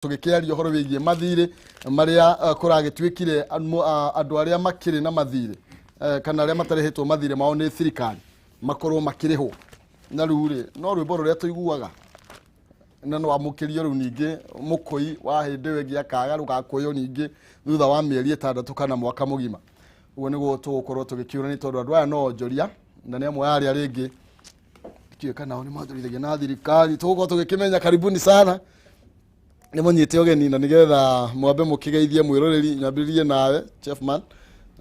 tugikiaria horo wigie mathire maria kuragitwikire andu aria makiri na mathire kana aria matarehetwo mathire mao ni thirikari makorwo makiriho na rure no rwimbo ruria tuiguaga na no amukirio ru ningi mukoi wa hindi wengi akaga rugakoyo ningi thutha wa mieri 6 kana mwaka mugima ugo niguo tugukorwo tugikiura ni tondu andu aya no njoria na ni amwe aria ringi kiyo kana ni mathuriithagia na thirikari tugukorwo tugikimenya karibuni sana ni munyite ogeni na nigetha mwambe mukigeithie mwiroreri nyambiririe nawe Chefman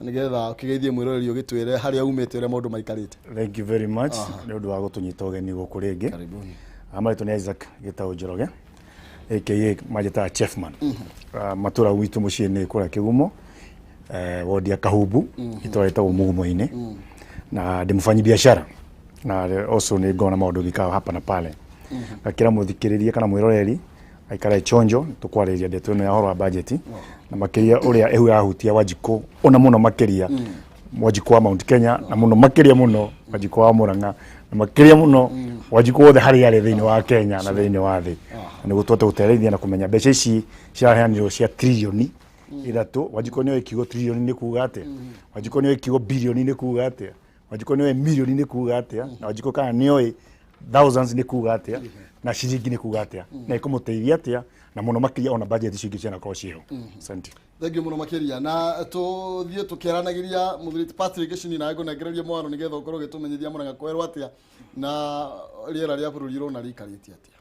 nigetha ukigeithie mwiroreri ugitwire haria umite ure maundu maikarite. Thank you very much ni undu wa gutunyita ogeni guku ringi. Karibuni. Amaitwo ni Isaac Gitau Njoroge aka Majeta Chefman. Matura witu mucii ni kura Kigumo wodi ya Kahubu itwareta umugumo-ini na ndi mufanyi biashara na also ni ngona maundu gikao hapa na pale. Akira muthikiriria kana mwiroreri aikara chonjo tukwariria ndeto no ya horo wa budget na makiria uria ehu yahutia Wanjiku ona muno makiria Wanjiku wa Mount Kenya na muno makiria muno Wanjiku wa Murang'a na makiria muno Wanjiku wothe hari yari thiini wa Kenya na thiini wa thi ni gutwate gutereithia na kumenya mbeca ici ciraheanirwo cia trilioni ithatu. Wanjiku ni ikigo trilioni ni kuga atia, Wanjiku ni ikigo bilioni ni kuga atia, Wanjiku ni milioni ni kuga atia, na Wanjiku kana ni thousands ni kuga atia na shiringi ni kuga atia na ikumuteithia atia na muno makiria ona budget icio ingĩ ciana ciho. Asante. Thank you muno makiria na tuthie tukiranagiria muthuriti Patrick Gichini na ngo negereria mwaro nigetha ukorwo gitumenyithia Murang'a kwerwo atia na riera ria bururi rona rikariti atia.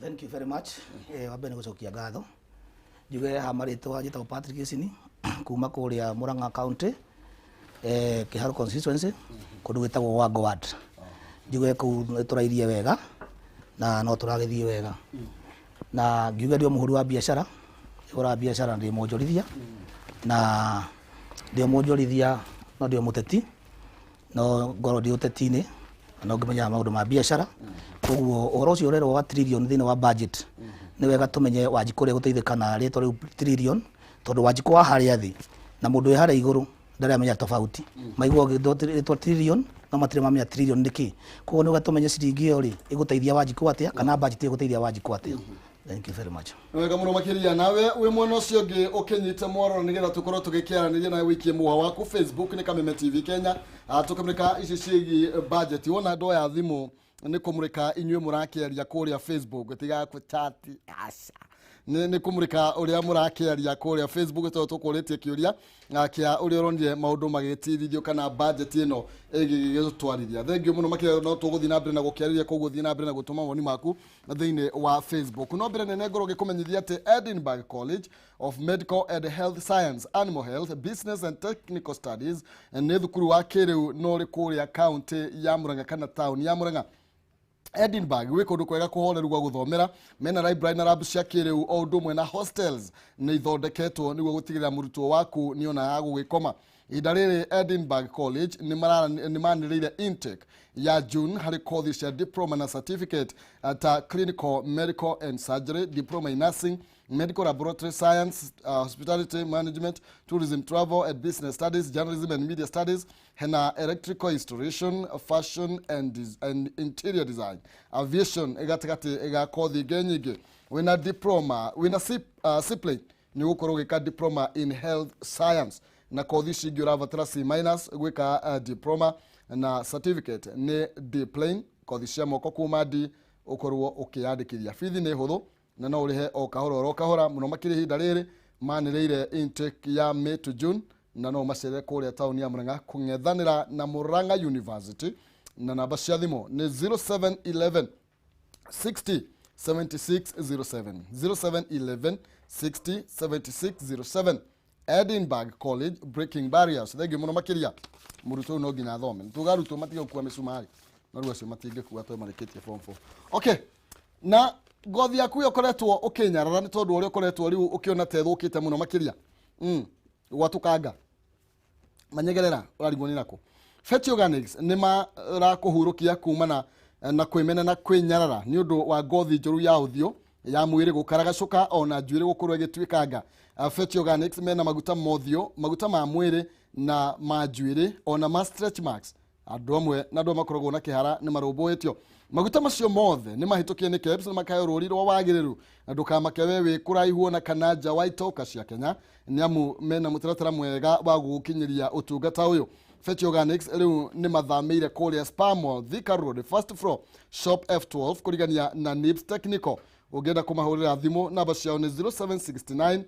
Thank you very much. Wabe ni gucokia ngatho njuge hamarĩtwa njĩtagwo Patrick Gichini kuma kũrĩa Murang'a County Kĩharo constituency kũndũ gwĩtagwo Wango ward. Njuge kũu tũrairie wega na no tũragĩthie wega na ngiuga ndio mũhuri wa biashara ora biashara ndi monjorithia na ndio monjorithia no ndio muteti no ngoro ndio uteti-ini no ngimenya maundu ma biashara koguo uhoro ucio urero wa trillion thini wa budget ni wega tumenye Wanjiku ria guteithika na rĩtwa rĩu trillion tondu Wanjiku wa haria thi na mundu wi haria iguru ndari amenya tofauti maigua rĩtwa trillion no matire mamenya trillion niki koguo ni gatumenye ciringi iyo ri iguteithia Wanjiku atia kana budget iguteithia Wanjiku atia. Thank you very much. Wega muno makiria nawe wi mwana ucio ngi ukinyite mworo nigetha tukorwo tugikiaraniria nawe wikie muha waku Facebook ni Kameme TV Kenya tukamurika ici ciigi budget wona ndo ya thimu ni kumurika inywe murakiaria kuria Facebook tiga ku chat asa ni kumurika uria murakiaria kuria Facebook to tukuritie kiuria kia uria ronje maundu magitirithio kana budget ino igigitwarithia. Thank you muno makiria no tuguthi na mbere na gukiariria kuguthi na mbere na gutuma woni maku thiini wa Facebook no mbere nene ngoro gikumenyithia ati Edinburgh College of Medical and Health Science, Animal Health, Business and Technical Studies ni thukuru wa KIRI no ri kuria county ya Murang'a kana town ya Murang'a. Edinburgh wi kundu kwega kuhoreru gwa guthomera mena library na lab cia kiriu o undu mwe na hostels ni ithondeketwo niguo gutigirira murutwo waku ni ona ya gugikoma. Idariri Edinburgh College ni maniriire intake ya June hari course cia diploma na certificate ta clinical medical and surgery, diploma in nursing, medical laboratory science, hospitality management, tourism travel and business studies, journalism and media studies, hena electrical installation, fashion and interior design, aviation egatigati ega kothi genyige wina diploma wina discipline ni gukorwo gika diploma in health science na kothi cingi uravatira C- gwika diploma na certificate ni diplane kothi cia moko kuma di ukorwo ukiyandikithia fithi ni huthu na no urihe o kahora muno makiri hinda riri manireire intake ya May to June na no macere kuria town ya Murang'a kungethanira na Murang'a University na namba cia thimu ni 0711 60 7607 0711 60 7607. Edinburgh College, breaking barriers. Thegi muno makiria muruto no nginya thome tugaruto matiga kuwa misumari na ruo cio matinge kuwa to mareketie form 4. Okay, na gothi yaku yokoretwo ukinyarara ni tondu uri ukoretwo riu ukiona tethukite muno makiria gwatukanga manyegerera urarigwo ni nako Fetch Organics ni marakuhurukia kumana na kwimena na kwinyarara ni undu wa gothi njuru ya uthio ya mwiri gukaragacuka ona njuiri gukorwo igitwikanga. Fetch Organics mena maguta mothio maguta ma mwiri na ma njuiri ona ma stretch marks andu amwe na andu makoragwo na kihara ni marumbuitio maguta macio mothe ni mahitukie ni KEBS na makayo ruri rwa wagiriru na ndukamake wewe kuraihu na kanaja wa itoka cia Kenya ni amu mena mutaratara mwega wa gukinyiria utungata uyu. Fetch Organics riu ni mathamire kuria Spamo Thika Road first floor shop F12 kurigania na Nips Technical. Ugenda kumahurira thimu namba ciao ni 0769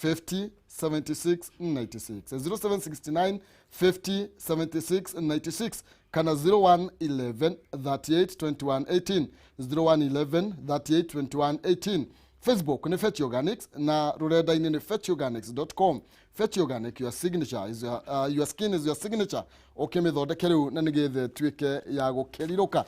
50 76 96 0769 50 76 96 kana 0111 38 21 18 0111 38 21 18. Facebook ni Fetch Organics na rurenda-ini ni fetchorganics.com. Fetch Organic, your signature is your skin is your signature. Ukimithondeke riu na nigethe tuike ya gukeriruka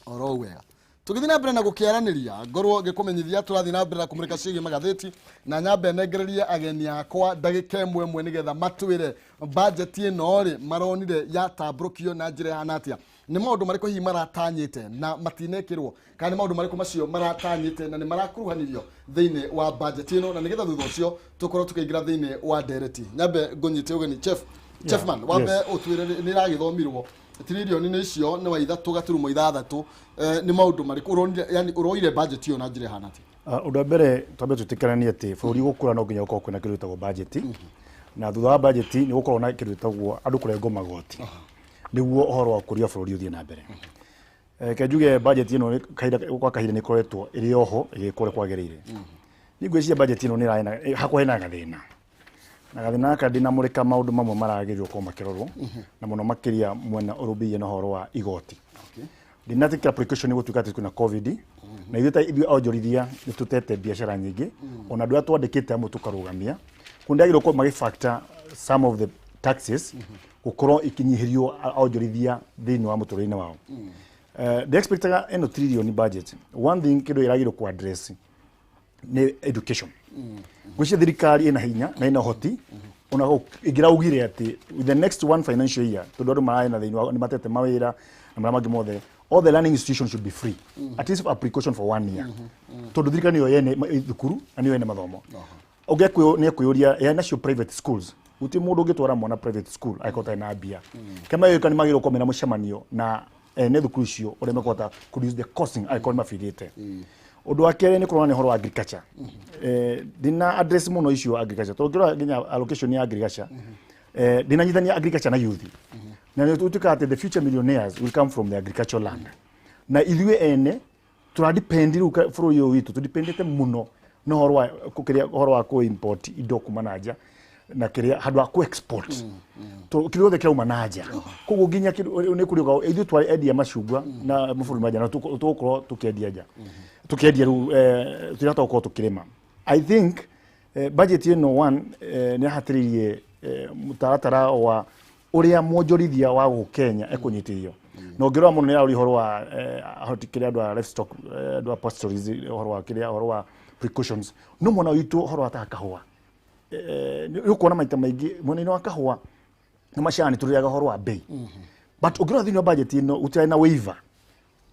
oro wega. Tugithii na mbere na gukiaraniria ngorwo ngikumenyithia turathii na mbere na kumurika ciĩgiĩ magatheti na nyambe nengererie ageni akwa ndagĩka ĩmwe ĩmwe nigetha matwĩre budget ĩno ri maronire yatamburũkio na njĩra ya natia. Nĩ maũndũ marĩkũ hihi maratanyĩte na matinekĩrwo kana nĩ maũndũ marĩkũ macio maratanyĩte na nĩ marakuruhanirio thĩinĩ wa budget ĩno na nigetha thutha ũcio tũkorwo tũkĩingĩra thĩinĩ wa ndereti. Nyambe ngũnyite ũgeni Chefman wambe ũtwĩre nĩ ragĩthomirwo trilioni nĩ icio nĩ wa 3.6 nĩ maũndũ marĩkũ uronire yani uroire budget ĩyo na njĩra hana atĩa? Ũndũ mbere twambe tũtikaranie atĩ bũrũri gũkũra no nginya gũkorwo kwĩna kĩndũ gĩtagwo budget na thutha wa budget nĩ gũkorwo na kĩndũ gĩtagwo andũ kũrengwo magoti nĩguo ũhoro wa kũria bũrũri ũthiĩ na mbere. Kenjuge budget ĩno kwa kahinda nĩ ĩkoretwo ĩrĩ oho ĩgĩkũra kwagĩrĩire. Nĩngwĩciria budget ĩno nĩ ĩrahena hakwa hena gathĩna na gathĩna aka ndinamũrĩka maũndũ mamwe maragĩrĩirwo gũkorwo makĩrorwo na mũno makĩria mwena ũrũmbĩirie na ũhoro wa igoti. Ndinatikĩra precaution gũtuĩka atĩ kwĩna covid na ithuĩ onjorithia nĩ tũtete biacara nyingĩ ona andũ arĩa twandĩkĩte amwe tũkarũgamia kũndagĩrwo gũkorwo magĩfactor some of the taxes gũkorwo ikinyihirio onjorithia thĩinĩ wa mũtũrĩre-inĩ wao. The expectaga eno trillion budget one thing kĩndũ ĩragĩrwo ku address nĩ education. Gwĩciria thirikari ĩna hinya na ĩna ũhoti ona ĩngĩraugire atĩ the next one financial year tondũ andũ maraĩ na thĩinĩ nĩ matete mawĩra na marĩa mangĩ mothe all the learning institutions should be free at least for application for 1 year. Tondũ thirikari nĩyo yene thukuru na nĩyo yene mathomo. Nĩ ekwĩyũria ya national private schools gũtirĩ mũndũ ũngĩtwara mwana private school aikota na mbia kama ĩyo kana magĩrĩirwo kwamena mũcemanio na nĩ thukuru icio ũrĩa mekũhota reduce the costing aikona mafigĩte. Ũndũ wa kerĩ nĩ kũrora nĩ ũhoro wa agriculture. Ndina address mũno icio agriculture tondũ ngĩrora nginya allocation ya agriculture ndinanyithania agriculture na youth na nĩ tũtuĩka atĩ the future millionaires will come from the agricultural land na ithuĩ ene tũradepend rĩu bũrũri ũyũ witũ tũdependete mũno na ũhoro wa kũ import indo kuma na nja na kĩrĩa handũ wa kũ export kĩrĩa othe kĩrauma na nja koguo nginya nĩ kũrĩuga ithuĩ twarendia macungwa na mabũrũri ma nja na tũgũkorwo tũkĩendia nja tũkĩendia rĩu tũrahota gũkorwo tũkĩrĩma. I think budget ĩno one nĩ yahatĩrĩirie mũtaratara wa ũrĩa mwonjorithia wa gũkũ Kenya ekũnyitĩrio na ũngĩrora mũno nĩ ararĩ ũhoro wa kĩrĩa andũ a livestock andũ a pastures ũhoro wa precautions no mwena witũ ũhoro wa kahũa nĩ ũkuona maita maingĩ mwena-inĩ wa kahũa na macani tũrĩaga ũhoro wa bei but ũngĩrora thĩinĩ wa budget ĩno gũtirĩ na waiver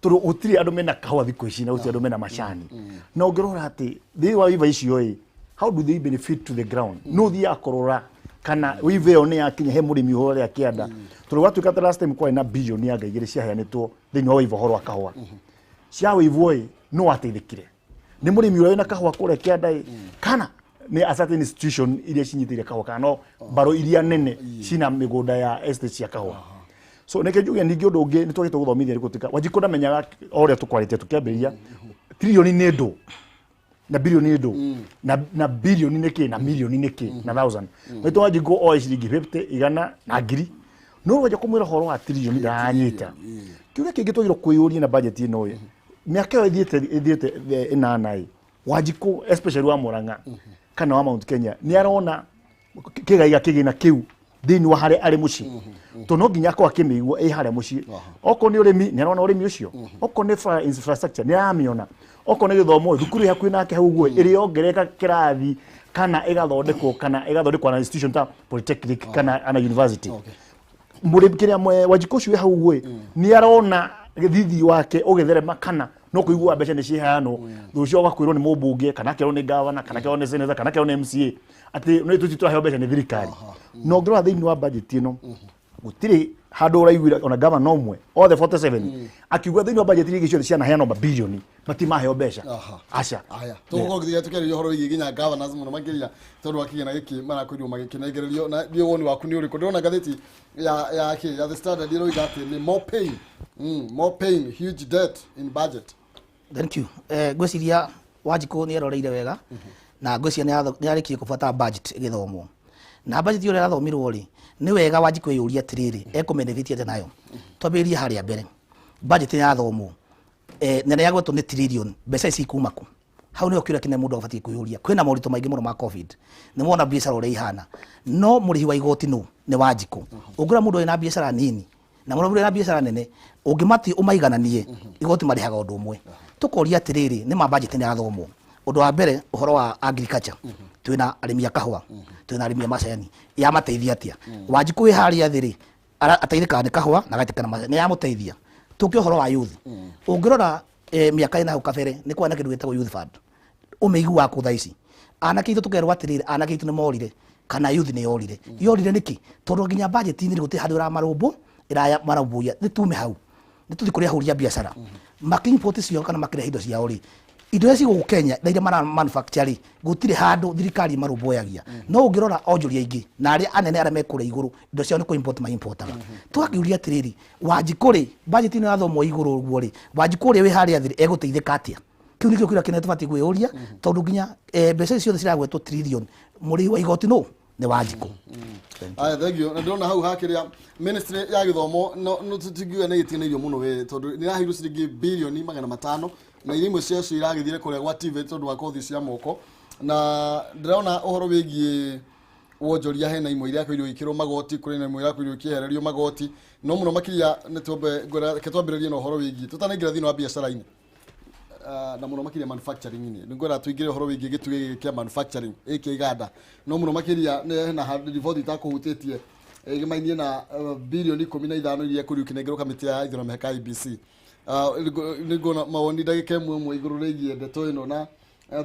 tondũ gũtirĩ andũ mena kahũa thikũ ici na gũtirĩ andũ mena macani na ũngĩrora atĩ thĩinĩ wa waiver icio how do they benefit to the ground no thiaga kũrora kana waiver ĩyo nĩ yakinya he mũrĩmi ũrĩa akĩenda tondũ gwatuĩka ta last time kwarĩ na billion ya ngaigĩrĩ ciaheanĩtwo thĩinĩ wa waiver ũhoro wa kahũa cia waiver no wateithĩkire nĩ mũrĩmi ũrĩa wĩna kahũa kũrĩa kĩanda kana nĩ a certain institution iria cinyitĩire kahũa kana no mbaro iria nene cina mĩgũnda ya estate cia kahũa. So nĩkĩ njuge ningĩ ũndũ ũngĩ nĩ twagĩte gũthomithia gũtuĩka Wanjikũ ndamenyaga o ũrĩa tũkwarĩtie tũkĩambĩrĩria trilioni nĩ ndũ na bilioni nĩ ndũ na bilioni nĩ kĩ na milioni nĩ kĩ na thousand nĩtwa Wanjikũ oĩ ciringi 50 igana na ngiri no waje kũmwĩra ũhoro wa trilioni ndanyita kiugo kĩngĩ twagĩrĩirwo kwĩyũria na budget ĩno mĩaka ĩyo ĩthiĩte ĩnana Wanjikũ especially wa Murang'a kana wa Mount Kenya nĩ arona kĩgaiga kĩgĩna kĩu thĩinĩ wa harĩa arĩ mũciĩ to no nginya akwa akĩmĩigua harĩa mũciĩ okorwo nĩ ũrĩmi nĩ arona ũrĩmi ũcio okorwo nĩ infrastructure nĩ aramĩona okorwo nĩ gĩthomo thukuru hakuhĩ nake hau guo ĩrĩongereka kĩrathi kana ĩgathondekwo na institution ta polytechnic kana ana university mũrĩmi kĩrĩa Wanjikũ ũcio hau guo nĩ arona thithi wake ũgĩtherema kana no kũigua mbeca nĩ ciheanwo rũciũ ũgakwĩrwo nĩ mũmbunge kana akerwo nĩ gavana kana akerwo nĩ senator kana akerwo nĩ MCA atĩ nĩ tũtaheo mbeca nĩ thirikari no ngĩrora thĩinĩ wa budget ĩno gutire handu uraiguira ona gavana omwe all the 47 akiuga thiini wa budget iri gicio ciana heano mabilioni matimaheo mbeca aca aya tugukorwo tukiaria uhoro wigi nginya governors muno makiria tondu wakigena giki marakurio magikinegererio na dio woni waku ni uriku ndona gatheti ya the Standard iroiga ati ni more pain huge debt in budget. Thank you. Gwiciria Wanjiku ni eroreire wega na gwiciria ni arikirie kubata budget igithomwo na budget yore rathomirwo ri ni wega Wanjiku yuria atiriri ekumenithĩtie ate nayo twambirie haria mbere budget ni yathomwo nene yagwetwo ni trillion mbeca ici kuma ku hau ni okira kine mundu abatie kuyuria kwina maurito maingi muno ma covid ni wona biashara uri ihana no murihi wa igoti no ni Wanjiku ungura mundu ina biashara nini na mundu ina biashara nene ungimati umaigananie igoti marihaga undu umwe tukoria atiriri ni ma budget ni yathomwo undu wa mbere uhoro wa agriculture twina arimi a kahua twina arimi a macani ya mateithia atia Wanjiku wi haria thiri ateithika ni kahua na gatikana macani ni ya muteithia tuki uhoro wa youth ungirora miaka ina ukabere ni kwa na kindu gitagwo youth fund umeigua wa kutha ici anake itu tukerwa atiriri anake itu ni morire kana youth ni yorire niki tondu nginya budget ni guti handu ra marumbu iraya marabuya ni tume hau ni tuthi kuria huria biashara makimport cio kana makire hindo cia ori indo eci guku Kenya na ire mara manufacture gutire handu thirikari marumboyagia no ungirora onjuria ingi na ari anene ara mekure iguru indo cio ni ku import ma importaga twakiuria atiriri Wanjiku ri budget ni yathomwo iguru guo ri Wanjiku ri wi haria thiri eguteithika atia kiu nikio kira kine tubati gwiuria tondu nginya mbeca icio ciragwetwo trillion muri wa igoti no ni Wanjiku. Aya thank you. Na ndona hau hakiria ministry ya githomo no tutingiwe na gitinairio muno we tondu ni rahiru ciringi bilioni 500 na irimwe cio iragithire kuria gwa TV tondu wa kothi cia moko na ndiraona uhoro wigie wonjoria hena imwe iria kwirwo ikiro magoti kuri na imwe iria kwirwo ikihererio magoti no muno makiria ni tumbe ketwambiririe no uhoro wigie tutanaingira thino wa biashara ini na muno makiria manufacturing ni ngora tuigire uhoro wigie gituge kia manufacturing iganda no muno makiria na report itakuhutitie igimainie na bilioni 15 iria kuri ukinegero kamiti ya ithano meka IBC ni ngona mawoni ndagike mwe iguru rigie ndeto ino na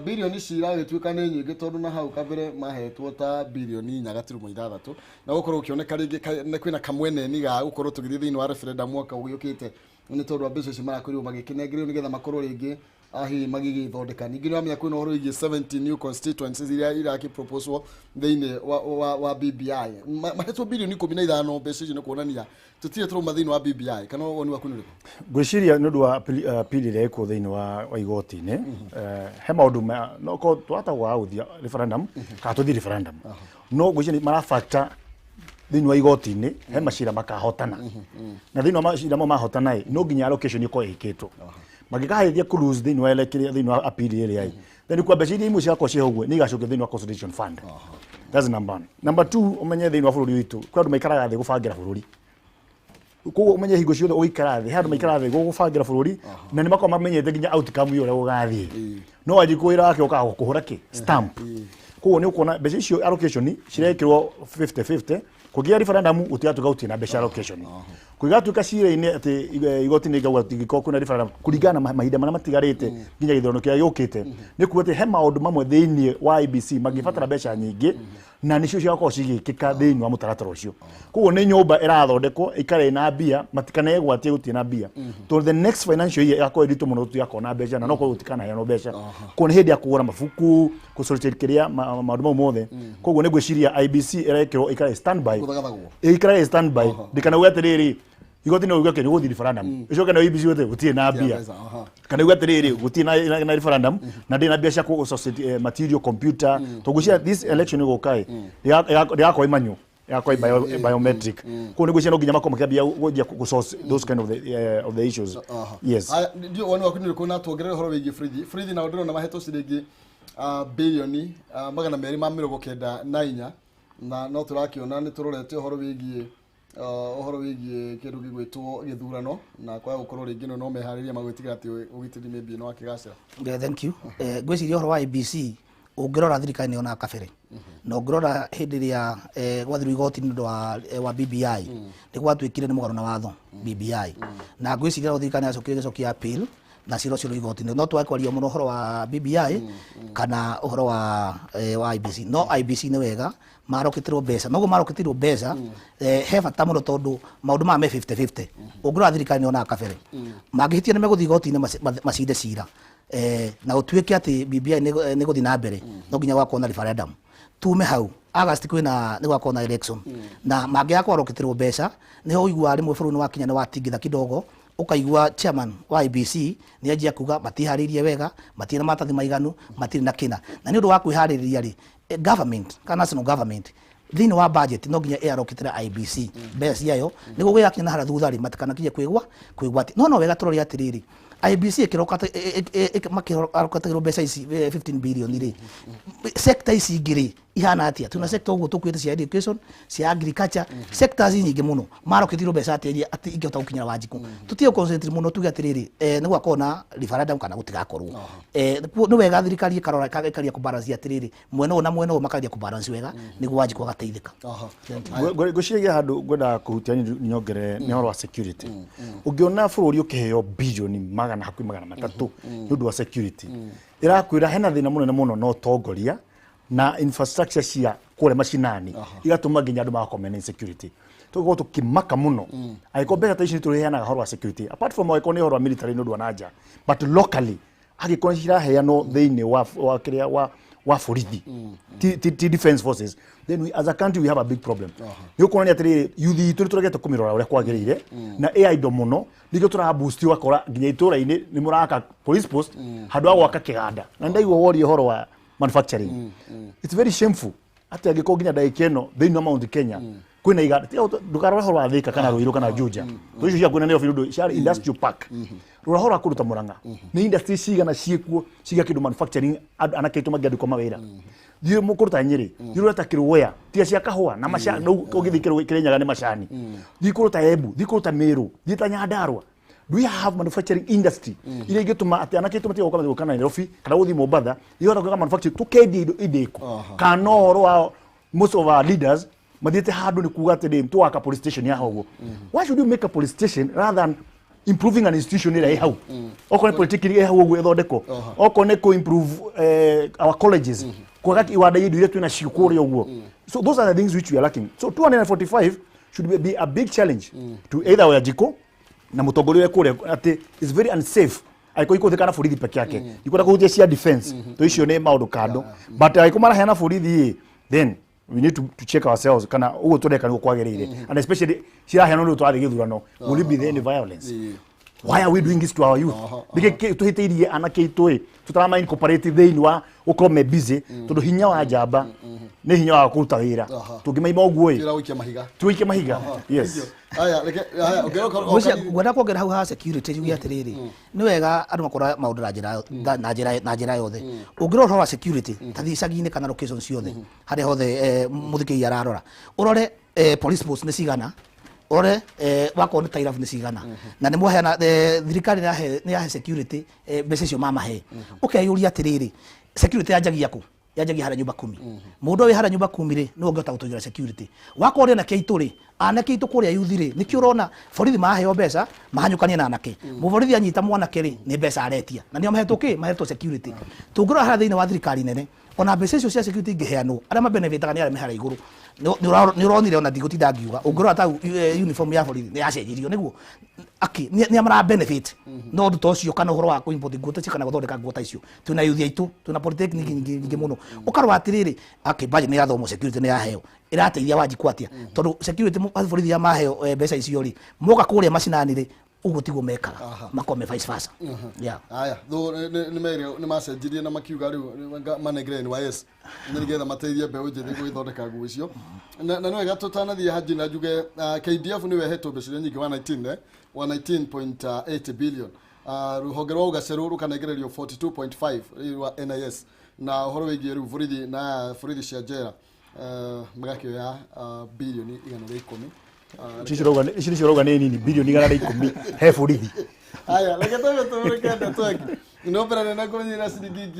bilioni ciragituika ni nyingi tondu na hau kabere mahetwo ta bilioni 4.6 na gukorwo ukioneka ringi kwina kamwene ni ga gukorwo tugithie thini wa referendum mwaka ugiukite ni tondu wa business marakorirwo magikinegerio nigetha makorwo ringi ahi magigithondeka ningi no kwina uhoro igi 70 new constituencies iria iraki proposal thini wa BBI mahetwo bilioni 15 mbeca icio ni kuonania tutire turuma thini wa BBI kana woni waku niriko gwiciria nundu wa pili ile iko thini wa igoti-ini he maundu no ko twatagwa uthia referendum ka tuthi referendum no gwiciria mara factor thini wa igoti-ini he macira makahotana na thini wa macira mahotana no nginya allocation iko ikitwo magikahithia cruise thini wa elekire thini wa appeal ile ai then kwa mbeca imwe cia kocie hugwe ni gacoke thini wa constitution fund that's number 1 number 2 umenye thini wa bururi witu kwa andu maikaraga thi gubangira bururi kuko umenye hingo ciothe uikara thi handu maikara thi gubangira bururi na ni makoma mamenyete nginya outcome iyo ugathie no Wanjiku yake ukaga kuhura ki stamp kuko ni ukona mbeca icio allocation cirekirwo 50-50 kugia referendum utiatuka utina mbeca allocation kuigatuka cire-ini ati igoti ni gauga tigiko kuna referendum kurigana mahinda mana matigarite nginya githono kia yukite ni kuote he maundu mamwe thiini wa IBC magibatara mbeca nyingi na nicio ciakorwo cigikika thiini wa mutaratara ucio kuko ni nyumba irathondekwo ikare na mbia matikane gwatie gutina mbia to the next financial year yakorwo ndito muno tuyakona mbeca na no ko gutikana heano mbeca kuko hindi ya kugura mabuku gucocerekeria maundu mau mothe kuko ni gwiciria IBC irekirwo ikare standby ndikana gwetereri igoti no uga kene guthi referendum ico kana IBC wote gutie na mbia kana uga tereri gutie na referendum na ndina mbia cia ku material computer to gucia this election go kai ya ko imanyo ya ko biometric ko ni gucia no ginya makoma kia godia ku source those kind of the issues yes ndio wani wakunire ko na tuongerere horo wigi free na ndiro na maheto ciringi bilioni 294 na no turakiona ni turorete horo wigi kindu gigwitwo githurano na kwa gukorwo ringi no mehariria magwitiga ati ugitiri maybe no akigacira. Thank you. Gwiciria horo wa IBC ungirora thirikari ona kabere na ungirora hindi ria gwathirwo igoti ndu wa BBI ni gwatuikire ni mugaro na watho BBI na gwiciria thirikari acokire gicokia appeal na ciro igoti-inĩ no twakwaria mũno ũhoro wa BBI kana ũhoro wa IBC no IBC nĩ wega maroketirwo mbeca noguo maroketirwo mbeca he bata mũno tondũ maũndũ maya me 50-50 ũngĩrora thirikari nĩonaga kabere mangĩhĩtia nĩ megũthiĩ igoti-inĩ macinde cira na ũtuĩke atĩ BBI nĩ gũthiĩ na mbere no nginya gwakorwo na referendum tume hau August kwĩna nĩ gwakorwo na election na mangĩaga kũroketirwo mbeca nĩho ũigua rĩmwe bũrũri wa Kenya nĩ watingitha kidogo ukaigua chairman wa IBC ni anjia kuga matiharĩirie wega matirĩ na maratathi maiganu matirĩ na kĩna na nĩ ũndũ wa kwĩharĩrĩria rĩ government kana national government thĩinĩ wa budget no nginya ĩaroketera IBC mbeca ciayo nĩguo gĩgakinya na harĩa thutha rĩ matikanakinye kwĩgwa no wega tũrore atĩrĩrĩ IBC makĩrokategĩrwo mbeca ici 15 billion rĩ sector ici ingĩ rĩ ihana atia tuna sector ũguo tũkwĩte cia education cia agriculture sectors nyingĩ mũno maroketirwo mbeca atĩ ingĩhota gũkinyĩra Wanjiku tũtige concentrate mũno tuge atĩrĩrĩ nĩ gwakorwo na referendum kana gũtigakorwo nĩ wega thirikari ĩkaria kũbalance atĩrĩrĩ mwena ũyũ na mwena ũyũ makaria kũbalance wega nĩguo Wanjiku agateithĩka ngwĩciria handũ ngwenda kũhutania nyongere nĩ ũhoro wa security ũngĩona bũrũri ũkĩheo birioni magana hakuhĩ magana matatũ nĩ ũndũ wa security ĩrakwĩra hena thĩna mũnene mũno no tongoria na infrastructure cia kũrĩa macinani igatũma nginya andũ magakomena insecurity tũgũkorwo tũkĩmaka mũno angĩkorwo mbeca ta ici nĩtũrĩheanaga ũhoro wa security apart from angĩkorwo nĩ ũhoro wa military nĩ ũndũ wa nanja but locally angĩkorwo ciraheanwo thĩinĩ wa borithi ti defense forces then as a country we have a big problem nĩ ũkuona atĩrĩrĩ youth itũ nĩtũregete kũmĩrora ũrĩa kwagĩrĩire na ĩ indo mũno nĩkĩo tũraboost ũgakora nginya itũũra-inĩ nĩ mũraka police post handũ wa gwaka kĩganda na ndaigua woria ũhoro wa manufacturing it's very shameful atĩ angĩkorwo nginya ndagĩka ĩno thĩinĩ wa Mount Kenya kwĩna iganda ndũkarora ũhoro wa Thika kana Ruiru kana Juja icio cia kwĩna Nairobi nĩũndũ ciarĩ industrial park rora ũhoro wa kũruta Mũrang'a nĩ industry cigana ciĩkuo ciga kĩndũ manufacturing anake aitũ mangĩandĩkwo mawĩra thiĩ mũkũruta Nyĩrĩ thiĩ ũreta Kĩrũwea tia cia kahũa na macani ũgĩthiĩ Kĩrĩnyaga nĩ macani thiĩ kũruta Embu thiĩ kũruta Meru thiĩ ta Nyandarua do we have manufacturing industry ile ingĩtũma atĩ anake aitũ matiga gũka kana Nairobi kana gũthiĩ Mombasa ihota gwĩka manufacturing tũkendia indo idĩko kana ũhoro wa most of our leaders mathiĩte handũ nĩ kuga atĩ tũwaka police station ya hau why should you make a police station rather than improving an institution ĩrĩa ĩ hau okorwo nĩ politics ĩ hau ũguo ĩthondekwo okorwo nĩ kũ improve our colleges kwaga iwanda indo iria twĩna cio kũrĩa ũguo so those are the things which we are lacking so 245 should be a big challenge to either Wanjiku na mũtongoria kũrĩa atĩ is very unsafe aiko ikuthika na borithi peke yake ikwenda kuhutia cia defense to icio nĩ maũndũ kando but aiko maraheana borithi then we need to check ourselves kana ugo tureka nĩguo kwagĩrĩire and especially ciraheana nĩ tũrathiĩ gĩthurano will be there any violence why are we doing this to our youth bige tuhitĩirie anake itũ tutarama incorporate thĩinĩ wa ukorwo me busy tondũ hinya wa njamba nĩ hinya wa kũruta wĩra tũngĩmaima ũguo tuike mahiga yes gwenda kuongerera hau ha security jugi atĩrĩrĩ nĩ wega andũ makora maũndũ na njĩra yothe ũngĩrora wa security ta icagi-inĩ kana locations ciothe harĩa hothe mũthikĩri ararora ũrore police post nĩ cigana ore wako ni tairabu ni cigana na nĩ mwaheana thirikari nĩ yahe security mbeca icio mamahe ukeyũria atĩrĩrĩ security yanjagia kũ yanjagia harĩa nyũmba 10 mũndũ wĩ harĩa nyũmba 10 rĩ nĩ ũngĩhota gũtũgira security wakorwo na kĩitũ rĩ anake itũ kũrĩa yuthi rĩ nĩkĩo ũrona borithi maheo mbeca mahanyũkanie na anake mũborithi anyita mwanake rĩ nĩ mbeca aretia na nĩo mahetwo kĩ mahetwo security tũngĩrora harĩa thĩinĩ wa thirikari nene ona mbeca icio cia security ingĩheanwo arĩa mabenefitaga nĩ arĩa me harĩa igũrũ nĩ ũronire ona ndigũtinda ngiuga ũngĩrora ta uniform ya borithi nĩ yacenjirio nĩguo nĩ amara benefit no ũndũ ta ũcio kana ũhoro wa kũ-import nguo ta kana gũthondeka nguo ta icio twĩna yuthi aitũ twĩna polytechnic nyingĩ mũno ũkarora atĩrĩrĩ budget nĩ yathomwo security nĩ yaheo ĩrateithia Wanjiku atĩa tondũ security borithi ya maheo mbeca icio rĩ moka kũrĩa macinani rĩ uguo tiguo mekaga makome vice versa aya nĩ macenjirie na makiuga rĩu manegre NYS nĩgetha mateithie mbeũ njĩthĩ gwĩthondeka nguo icio na nĩ wega tũtanathiĩ haji na njuge KDF nĩ wehetwo mbeca nyingĩ wa 19.8 billion rũhonge rwa ũgacerũ rũkanengererio 42.5 wa NIS na ũhoro wĩgiĩ rĩu borithi cia njera magakĩoya bilioni 110 ici nĩcio rauga nĩ nini bilioni 110 he borithi aya reke tũmũrekenda twake inoperane na kũnyira ciringi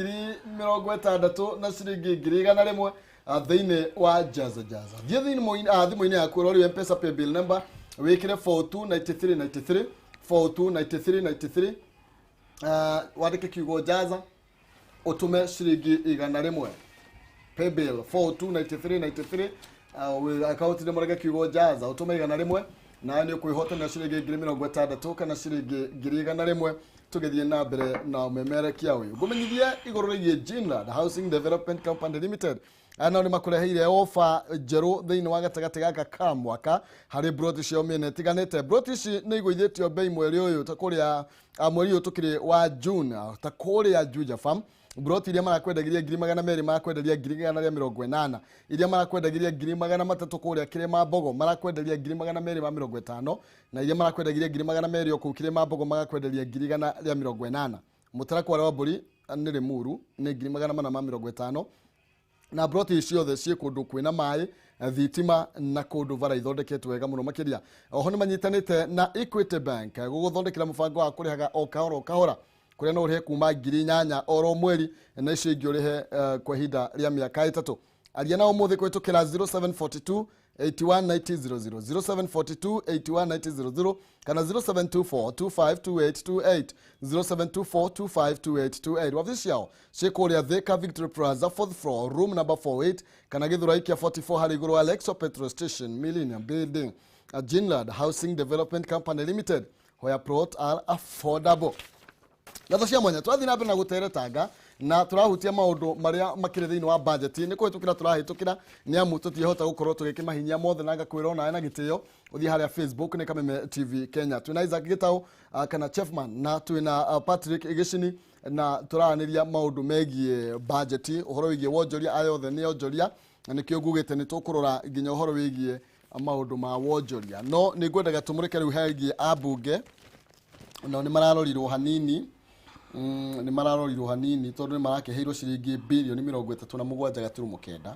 60,000 na ciringi 100,000 thĩinĩ wa jaza thiĩ thimũ-inĩ yaku ũrori M-Pesa paybill number wĩkĩre 429393 429393 wandike kiugo jaza utume ciringi 100 paybill 429393 account ni murage kiugo jaza utume 100 na ni kwihotana ciringi 60 kana ciringi 100 tugethie na mbere na memerekia uyu gumenyithie iguru rigie Jinland Housing Development Company Limited ana ni makureheire offer jeru thiini wa gatagati gaka ka mwaka hari broti cio miene tiganite broti ici ni igwithitio bei mweri uyu ta kuria mweri uyu tukiri wa June ta kuria Juja Farm broti iria marakwendagiria 200,000 marakwendagia 180 iria marakwendagiria 300 kuria kirima mbogo marakwendagia 250 na iria marakwendagiria 200 oku kirima mbogo marakwendagia 180 mutarako wa mburi ni rimuru ni 450 na broti icio the cie kundu kwina mai thitima na kundu bara ithondeketwe wega muno makiria oho ni manyitanite na Equity Bank guguthondekera mubango wa kurihaga o kahora kuria no urihe kuma 8,000 oro mweri na icio ingi urihe kwa hinda ria miaka 3 aria na umuthi kwitukira 0742 819000 0742 819000 kana 0724252828 0724252828 wafisiao shekuria Thika Victory Plaza 4th floor room number 48 kana githuraikia 44 hari iguru Alexo petrol station Millennium Building Jinland Housing Development Company Limited where plots are affordable. Gatho cia mwanya twathi na mbere na guteretanga na turahutia maundu maria makire thiini wa budget ni kuhitukira turahitukira ni amu tutihota gukorwo tugikimahinya mothe na ngakwira ona na gitio uthi haria Facebook ni Kameme TV Kenya twina Isaac Gitau kana Chefman na twina Patrick Gichini na turaniria maundu megie budget uhoro wigie wonjoria ayothe ni onjoria na kio ngugite ni tukurora nginya uhoro wigie maundu ma wonjoria no ni ngwendaga tumurike riu hegie abunge na ni mararorirwo hanini ni mararorirwo hanini tondu ni marakeheirwo ciringi bilioni 37.9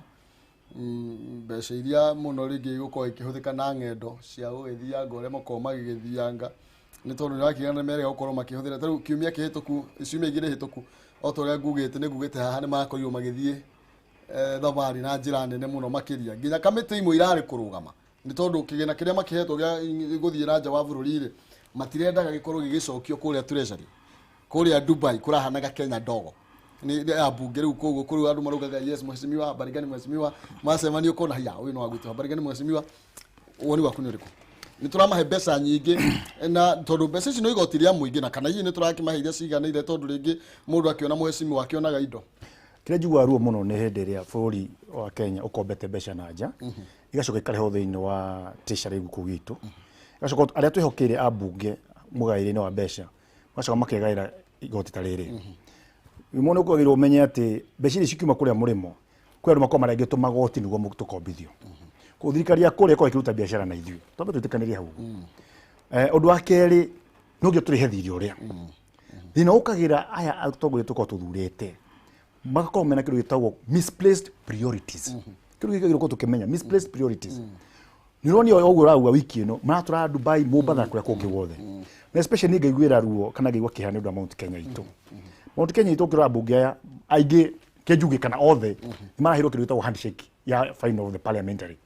mbeca iria muno ringi gukorwo ikihuthika na ng'endo cia gugithia ngore makoma gigithianga ni tondu nirakigana merega gukorwo makihuthira taru kiumia kihituku iciumia igire hituku otoria ngugite ni ngugite haha ni marakorirwo magithie thabari na njira nene muno makiria nginya kamiti imwe irari kurugama ni tondu kigina kiria makihetwo gia guthie na nja wa bururi matirendaga gikorwo gigicokio kuria treasury kuria Dubai kurahanaga Kenya dogo ni abunge riu koguo kuri andu marugaga yes mheshimiwa habari gani mheshimiwa masemani uko na ya uyu no agwita habari gani mheshimiwa woni waku ni riku ni turamahe mbeca nyingi na tondu mbeca ici no igotiria muingi na kana ni turakimahe iria ciganire tondu ringi mundu akiona mheshimiwa akionaga indo kire njigua ruo muno ni hindi ria bururi wa Kenya ukombete mbeca na nja igacoka ikareho thiini wa treasury guku gitu igacoka aria twihokire abunge mugaire-ini wa mbeca gacoka makegaira igoti ta riri imone ukogirwo umenye ati mbeca ici cikiuma kuria murimo kwi andu makoma rege to magoti niguo tukombithio ku thirikari ya kuria ko ikiruta biashara na ithuĩ twambe twitikanĩrie hau undu wa keri no ngio turihe thiri uria thina ukagira aya atongoria tuko tuthurite magakorwo mena kindu gitagwo misplaced priorities kindu gikagirwo ko tukimenya misplaced priorities nironi yo ogwo raugwa wiki ino maratura Dubai Mombasa kuria kungi wothe na especially ni ngaiguira ruo kana ngaigua kihane ndu Mount Kenya itu Mount Kenya itu kira bunge ya aige kejuge kana othe ni marahiro kindu gitagwo handshake ya final of the parliamentary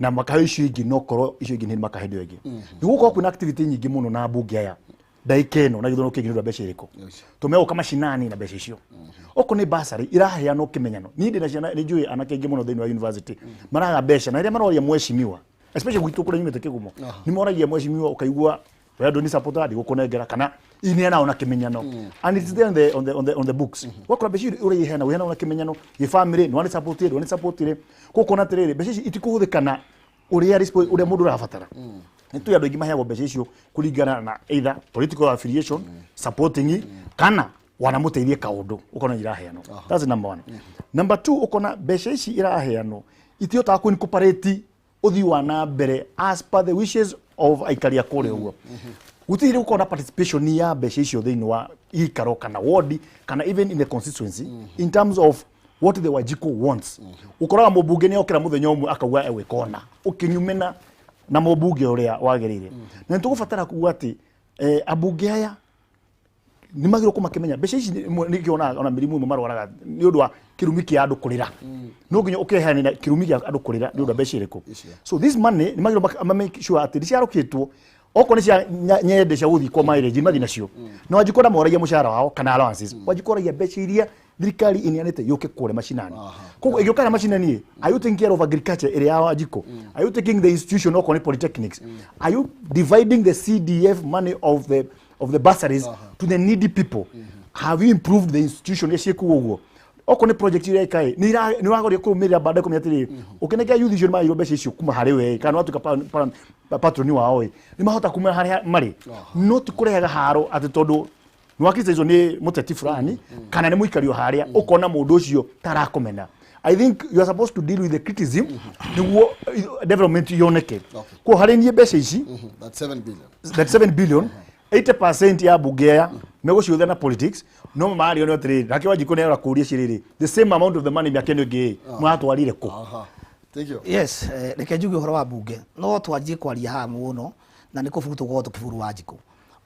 na makahishi ingi no korwo icio ingi ni makahendio ingi ni gukorwo kwina activity nyingi muno na bunge ya daikeno na githono kingi mbeca iriko tumeo kama shinani na mbeca icio oko ni basari iraheano kimenyano ni ndi na ciana ni njui anake ingi muno thini wa university maraga mbeca na iria maroria mweshimiwa especially gwitu kura nyumete kigumo ni moragia mweshimiwa ukaigua wendo ni supportadi gukunengera kana ini ana ona kimenyano and it's there on the books wakora mbeca uri ihena wihena ona kimenyano ye family no ani supportire gukona tiriri mbeca itikuhuthikana uri mundu rafatara nitu andu ingi maheagwo mbeca icio kuringana na either political affiliation supporting kana wanamuteithie kaundu ukona iraheano that's number 1 number 2 ukona mbeca ici iraheano itiota ku incorporate uthi wa na mbere as per the wishes of aikaria kore uguo gutiri ukona participation ya mbeca icio thiini wa ikaro kana ward kana even in the constituency in terms of what the Wajiko wants ukoraga mubunge ni okira muthenya umwe akauga ewe kona ukinyumena na mubunge uria wagirire na nitugufatara kuuga ati abunge aya ni magiro kumakimenya mbeca ici ni kiona ona mirimu imwe marwaraga ni undu wa kirumi kia andu kurira no nginya ukehani na kirumi kia andu kurira ni undu mbeca iriko so this money ni magiro make sure ati ciarokitwo oko ni cia nyende cia guthi kwa mileage mathi nacio no wajikora moragia mushara wao kana allowances wajikora mbeca iria thirikari inianite yuke kure mashinani koguo igioka na mashinani are you taking care of agriculture area ya wajiko are you taking the institution oko ni polytechnics are you dividing the CDF money of the bursaries to the needy people have you improved the institution cia kuguo oko ni project ira ikai ni wagoria kumirira baada kumyatiri ukineka youth vision ma irobe icio kuma hari we kana watu patroni wao ni mahota kuma hari mari no tukurehaga haro ati tondu nwakite izo ni muteti fulani kana ni muikario haria ukona mundu ucio tarakomena I think you are supposed to deal with the criticism niguo development yoneke ko hari ni mbeca ici that 7 billion 80% ya bugea megociothe na politics no mari ono trade rake wajiko ne rakuria ciriri the same amount of the money yakeno ge mwatwarire ku thank you yes reke njuge horo wa bunge no twanjie kwaria ha muno na niko furuto goto kiburu wajiko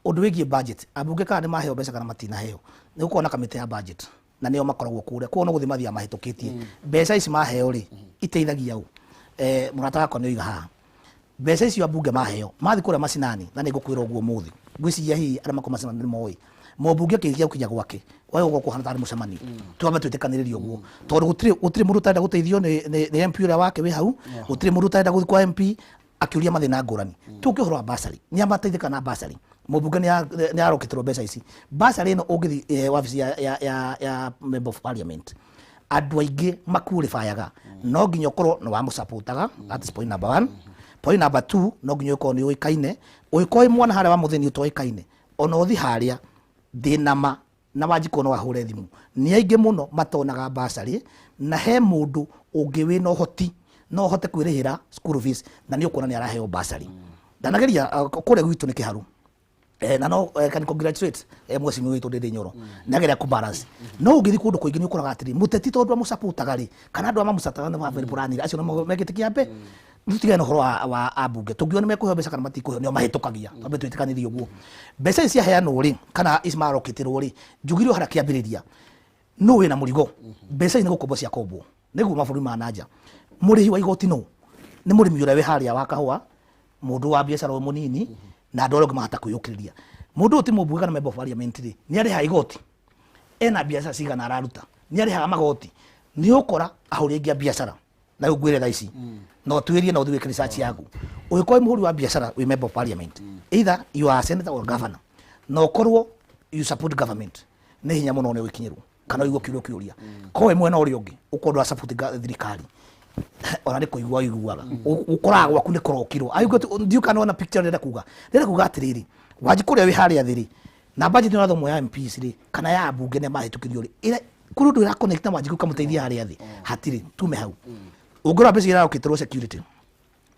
undu wigie budget abunge kana ni maheo mbeca kana matina heo ni ukona kamite ya budget na nio makoragwo kure kuona guthi mathia mahitukitie mbeca ici maheo ri iteithagia u murata ko ni iga ha mbeca ici abunge maheo mathi kure macinani na ni ngukwira uguo muthi gwiciria hi ara makoma macina ni moi mobunge kigia ukinya gwake wayo goko hana tari mucemani twambe twitikaniririo guo tondu gutiri mundu tenda guteithio ni MP ura wake we hau gutiri mundu tenda guthi kwa MP akiuria mathina ngurani tuke horo basari ni amateithika na basari mobunge ni arokitiro mbeca ici basari no ungithi wabici ya member of parliament andu aingi makulifayaga no nginya ukorwo no wa musupportaga that is point number 1 point number 2 no nginya ukorwo ni uikaine uikoi mwana haria wa muthini utoikaine ona uthi haria dinama na wajiko no ahure thimu ni aingi muno matonaga basari na he mundu ungiwi no hoti no hote kwirihira school fees na ni ukona ni araheo basari ndanageria kure gwitu ni kiharu na no can congratulate mwesimi witu ndinde nyoro nageria ku balance no ugithi kundu kuingi ni ukoraga atiri muteti tondu amusupportaga ri kana andu amamusataga na maveri burani acio no megitikia mbe tutigane horo wa abunge tungiona mekuhe mbeca kana matikuhe nio mahitukagia tambe twitikaniririo guo mbeca ici aheano ri kana ismarokitirwo ri njugirio hara kiambiriria no wina murigo mbeca ni gukombo cia kombo niguo maburi manaja murihi wa igoti no ni murimi ura we haria wa kahua mundu wa biacara we munini na ndoro ngumahata kuyukiriria mundu uti mubunge kana member of parliament ri ni ari ha igoti ena biacara cigana araruta ni ari ha magoti ni ukora ahuri ngia biacara na ugwire thaici no twirie na uthiwe research yaku uyikoi muhuri wa biacara we member of parliament either you are senator or governor no korwo you support government ne hinya muno ne wikinyirwo kana igwo kiuria kowe mwena uri ungi ukorwo support thirikari ona ni kuigwa iguaga ukora gwaku ni korokirwo ayugo ndiu kana ona picture ndenda kuga atiriri wajikuria wi haria thiri na budget ni watho ya MPs ri kana ya bunge ne mahitukirio ri ira kurudu ira connect na wajiku kamuteithia haria thi hatiri tume hau ugora pesa ira ukitirwo security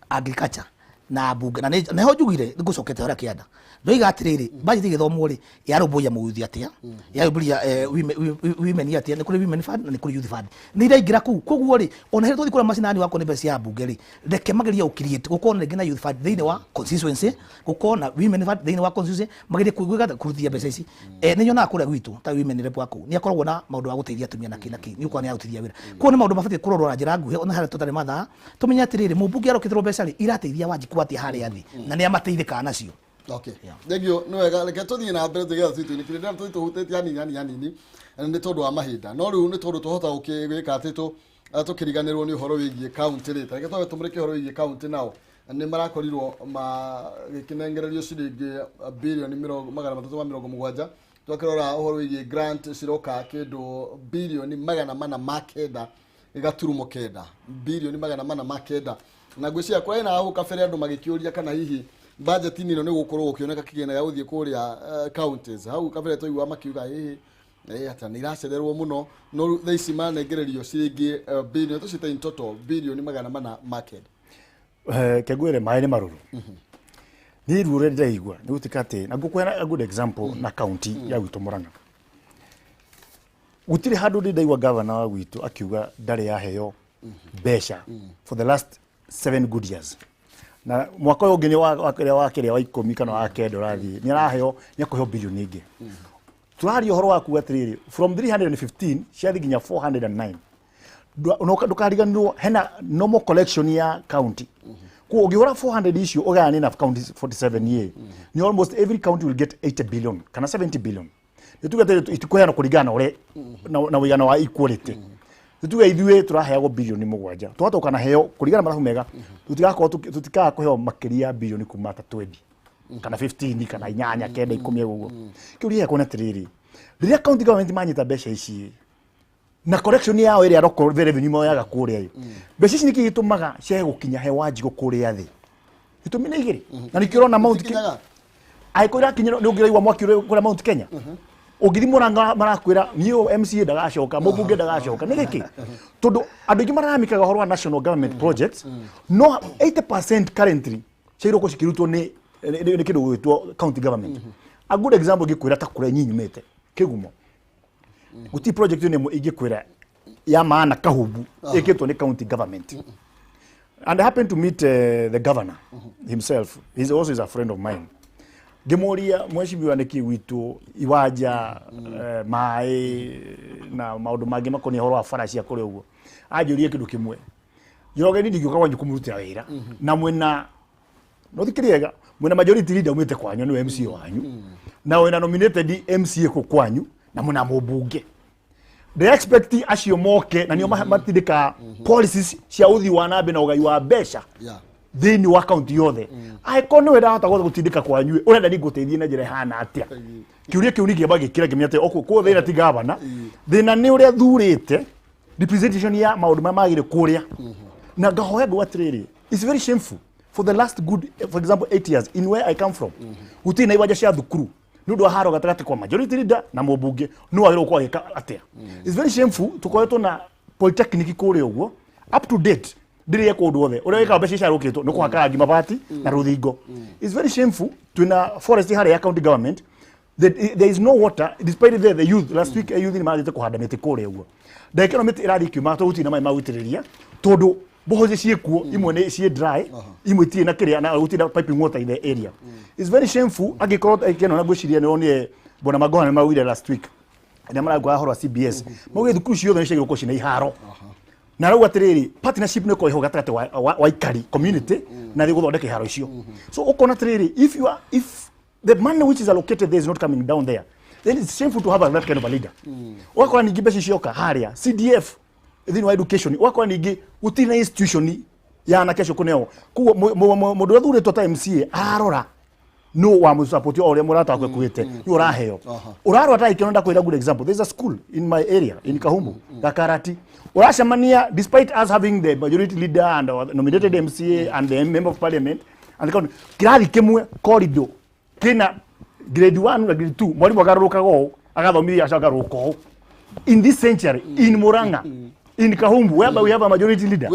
agriculture na bunge na neho njugire ngũcokete hora kĩanda ndoiga atiriri budget igithomwo ri yarũmbũia mũyuthi atia yarũmbũia women atia nĩ kũrĩ women fund na nĩ kũrĩ youth fund nĩ iraingĩra kũu koguo ri ona hĩndĩ tũthi kũrĩa macinani wako nĩ mbeca ya bunge ri reke mageria ũkiriate gũkorwo na rĩngĩ na youth fund thĩinĩ wa constituency gũkorwo na women fund thĩinĩ wa constituency mageria kũruthia mbeca ici nĩ nyonaga kũrĩa gwitũ ta women rep wako nĩ akoragwo na maũndũ wa gũteithia atumia na kĩ nĩ ũkorwo nĩ arutithia wĩra koguo nĩ maũndũ mabatiĩ kũrorwo na njĩra nguhĩ ona harĩa tũtarĩ mathaa tũmenye atĩrĩrĩ mũmbunge arokĩtĩrwo mbeca ri irateithia Wanjiku atia harĩa thĩ na nĩ amateithĩkaga nacio. Okay. Thegio no wega reke tuthie na mbere tugetha twitũ-inĩ kĩrĩa tũhutetie hanini nĩ tondũ wa mahinda no rĩu nĩ tondũ tũhota gũkĩwĩka atĩ tũkĩriganĩrwo nĩ ũhoro wĩgiĩ kaunti rĩ reke twambe tũmũrĩke ũhoro wĩgiĩ kaunti nao nĩ marakorirwo magĩkĩnengererio ciringi birioni 370 twakĩrora ũhoro wĩgiĩ grant ciroka kĩndũ birioni 409 gaturumo 9 birioni 409 na ngwĩciria kũrĩ na hau kabere andũ magĩkĩũria kana hihi budget ino nĩ gũkorwo gũkĩoneka kĩgĩna gĩa gũthiĩ kũrĩa counties hau kabere tũigua makiuga ata nĩ iracererwo mũno no thaa ici manengererio ciringi birioni tũcite in total birioni 409 kegwire maĩ nĩ marũrũ niĩ ruo rĩrĩa ndĩraigua nĩ gũtuĩka atĩ na ngũkwĩra a good example na county ya gwitũ Mũrang'a gũtirĩ handũ ndaigua governor wa gwitũ akiuga ndarĩ yaheo mbeca for the last 7 good years na mwaka ũyũ ũngĩ wa kĩrĩa wa 10 kana wa 9 ũrathiĩ nĩ araheo nĩ akũheo birioni ingĩ tũraria ũhoro wa kuuga atĩrĩrĩ from 315 ciathi nginya 409 ndũkariganĩrwo hena normal collection ya county Ko ngihora 400 icio ogani na county 47 year. Ni almost every county will get 80 billion kana 70 billion. Nituga itukoyana kuringana ore na wigana wa equality. Nituga ithuĩ turaheagwo bilioni 7. Twatoka kana heo kuringana marahu mega. Tutikaga kuheo makiria bilioni kuma ta 20 kana 15 kana 8 kenda 10 uguo. Kiuria kona tiriri. Riria county government manyita mbeca ici na correction yao ĩrĩa roko revenue mo yaga kũrĩa mbeca ici nĩkĩ gĩtũmaga cie gũkinya he wanjigũ kũrĩa thĩ gĩtũmi nĩ igĩrĩ na nĩkĩo ũrona Mount Kenya aikũra kinya nĩ ũngĩraigua mwaki kũrĩa Mount Kenya ũngĩthi Mũrang'a marakwĩra niĩ MCA ndagacoka mũmbunge ndagacoka nĩ gĩkĩ tondũ andũ aingĩ maramikaga ũhoro wa national government projects no 80% currently ciĩrwo cikirutwo nĩ kĩndũ gwĩtwo county government a good example ngĩkwĩra ta kũrĩa nyinyumĩte Kĩgumo guti project ni igikwira ya maana kahumbu ikitwo ni county government and I happened to meet the governor himself. He's also a friend of mine. Gemoria mweshimiwa NIKII witu iwaja mai na maundu mangĩ makonie horo wa faracia kuri uguo ajurie kindu kimwe yoge ni ndigioka wanyu kumurutira wira na mwena no thikiriega mwena majority leader umite kwanyu ni MCA wanyu na wena nominated MCA ko kwanyu na muna mũmbunge they expect acio moke na nio matindika policies cia uthi wa nambe na ugai wa mbeca thini wa county yothe aikone wenda hata gutindika kwanyu urenda ni guteithie na njira hana atia kiuria kiu nigi bagi kira kimyate ko thina ti governor thina ni uria thurite representation ya maundu magire kuria na gahoya gwatiriri it's very shameful for the last good for example 8 years in where I come from utina iwaja cia thukuru nundu haro gatagati kwa majority leader na mũmbunge no agirwo kwa gika atia it's very shameful tukoretwo na polytechnic kuri uguo up to date ndiri ko ndu othe uria wika mbeca cia rukitwo no kuhaka ngima bati na ruthingo it's very shameful twina forest hare ya county government there is no water despite the youth last week youth ni magite kuhanda miti kuri uguo ndekero miti irathi kiuma to uti na mai magutiriria tondu bohoze ciekuo imwe ni cie dry imwe tie na kiria na uti na piping water in the area it's very shameful agikorwo ekeno na gwiciria ni bona magona mawire last week na maragwa horo CBS mauge thukuru ciothe nicigirwo ko cina iharo na rau atiriri partnership ni ko iho gatagati wa ikari community na thi guthondeka iharo icio so ukona atiriri if the money which is allocated there is not coming down there then it's shameful to have that kind of a leader wakora ningi mbeca cioka haria CDF thini wa education wakora ningi utina institution ya na kesho kuneo kuo mundu athurĩtwo ta MCA arora no wa musupport ore murata akwe kuite ni uraheo urarwa ta ikino ndakwira good example there's a school in my area in Kahumbu Gakarati urashamania despite us having the majority leader and nominated MCA and the member of parliament and the kirathi kimwe corridor kina grade 1 na grade 2 mwalimu agaruka go agathomithia acagaruka in this century in Murang'a in Kahumbu whereby we have a majority leader.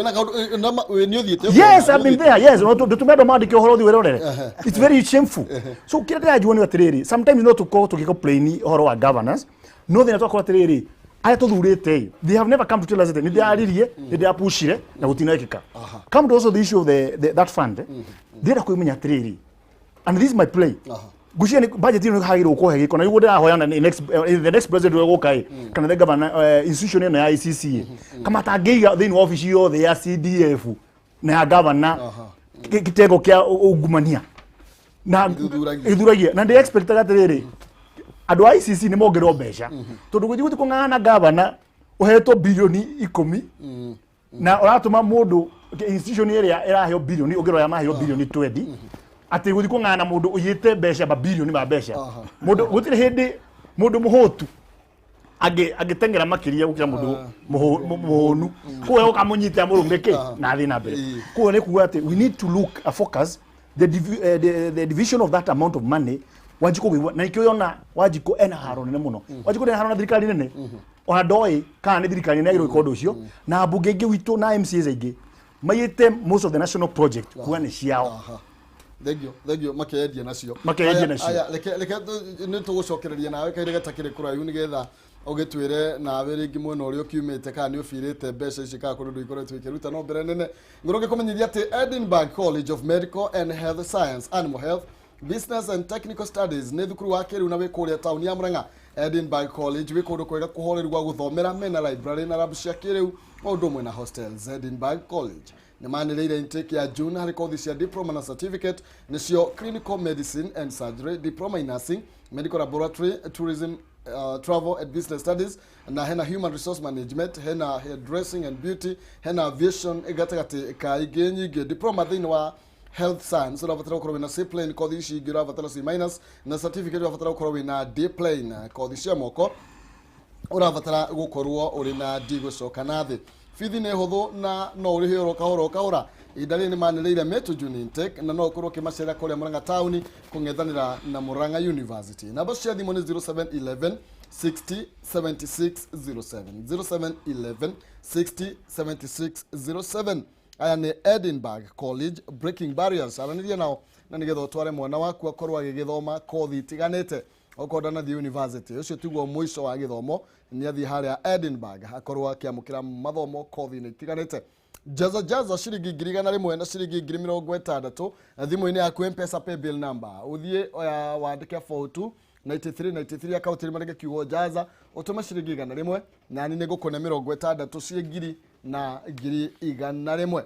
Yes, I've been there. Yes, it's very shameful. So kila juoni watiriri sometimes not to call to complain horo wa governors no they talk watiriri aya tuthurite they have never come to tell us that they are ririe they are pushire na gutina ekika come to also the issue of that fund they are kuimenya atiriri and this is my play Gichini budget ino hagirwo ko hegi kona yugo hoya na the next president we gokai kana the governor institution na ICC kama tagiga thini office yo the CDF na governor kitego kya ugumania na ithuragia na they expect atiriri andu ICC ni mongerwo mbeca tondu guthi kung'ana governor uhetwo bilioni 10 na uratuma mundu institution area iraheo bilioni ugiro ya maheo bilioni 20 ati guthi kung'ana mundu uyite mbeca ba bilioni ma mbeca mundu gutire hindi mundu muhotu agitengera makiria gukira mundu muhonu kuwe ukamunyita murungeke na thina mbere kuwe ni kuwa ati we need to look a focus the division of that amount of money wajiko wiwa na ikyo yona wajiko ena haro nene muno wajiko ena haro na thirikari nene ona ndoi kana ni thirikari nene agiro ikondo ucio na mbunge ingi witu na MCAs ingi mayite most of the national project kuwa ni ciao thegio makeedia nacio aya leke ni tugucokereria nawe kaire gatakire kurayu ni getha ugitwire nawe ringi mwena uria ukiumite kana ni ufirite mbeca ici kana kundu ikoretwo ikiruta no mbere nene nguroge kumenyithia ati Edinburgh College of Medical and Health Science Animal Health Business and Technical Studies ni thukuru wa kiriu na wikuria tauni ya Murang'a Edinburgh College wikundu kwega kuhorerwa guthomera mena library na lab cia kiriu maundu mwe na hostels. Edinburgh College ni manireire intake ya June hari kothi cia diploma na certificate nicio clinical medicine and surgery, diploma in nursing, medical laboratory, tourism, travel and business studies, na hena human resource management, hena hairdressing and beauty, hena aviation igatagati ka ige nyingi. Diploma thini wa health science urabatara ukorwo na C plane kothi ici ingi urabatara C minus, na certificate urabatara ukorwo na D plane kothi cia moko urabatara gukorwo uri na D gucoka na thi. Fithi ne huthu na no uri hiro kahora idari ni manireire meto June intake na no ukorwo kimacera kuria Murang'a town kungethanira na Murang'a University. Namba cia thimu ni 0711 60 76 07 0711 60 76 07. Aya ni Edinburgh College breaking barriers araniria nao na nigetha utware mwana waku akorwo agigithoma kothi tiganite okorwo na the university ucio tiguo mwisho wa githomo ni athi haria Edinburgh akorwo akiamukira mathomo kothi ni tiganite. Jaza shiringi 1,100 na shiringi 60,000 thimu-ini yaku M-Pesa paybill number uthie wandike 429393 account ni marege kiugo jaza utuma shiringi 100 na ni ngukune 60 ciengiri na 100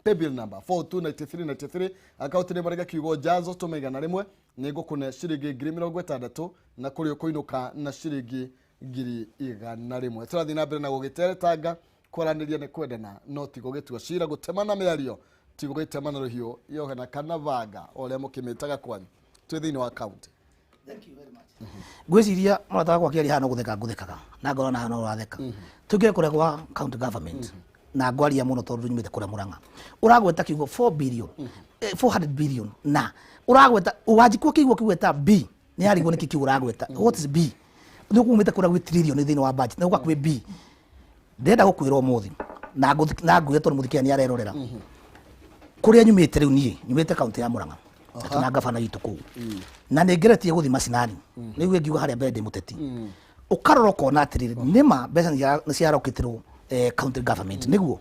paybill number 429393 account ni marege kiugo jaza utuma 100 ni ngukune shiringi 60 na kuri kuinuka na shiringi 100. Turathi na mbere na gugiteretanga kwaraniria ne kwendana no tigo getua cira gutemana miario tigo gitemana ruhio yohe na kana vaga ole mukimetaga kwanyu twithini wa county. Thank you very much. Gwiciria marataga kwa kiari hano guthekaga na ngorona hano uratheka tuge kure kwa county government na ngwaria muno tondu nyumite kure Murang'a uragweta kiugo 4 billion 400 billion na uragweta wajikwo kiugo kiweta B ni harigwo niki kiugo uragweta what is B ndio kumite kure with trillion thini wa budget na ukakwe B ndenda gukwira umuthi na nguye tondu muthikia ni arerorera kuria nyumite riu nie nyumite county ya Murang'a tuna gavana gitu ku na ningeretie guthi macinani nigu ngiuga haria mbere ndi muteti ukarora kona atiriri nima mbeca ni ciarokitirwo county government niguo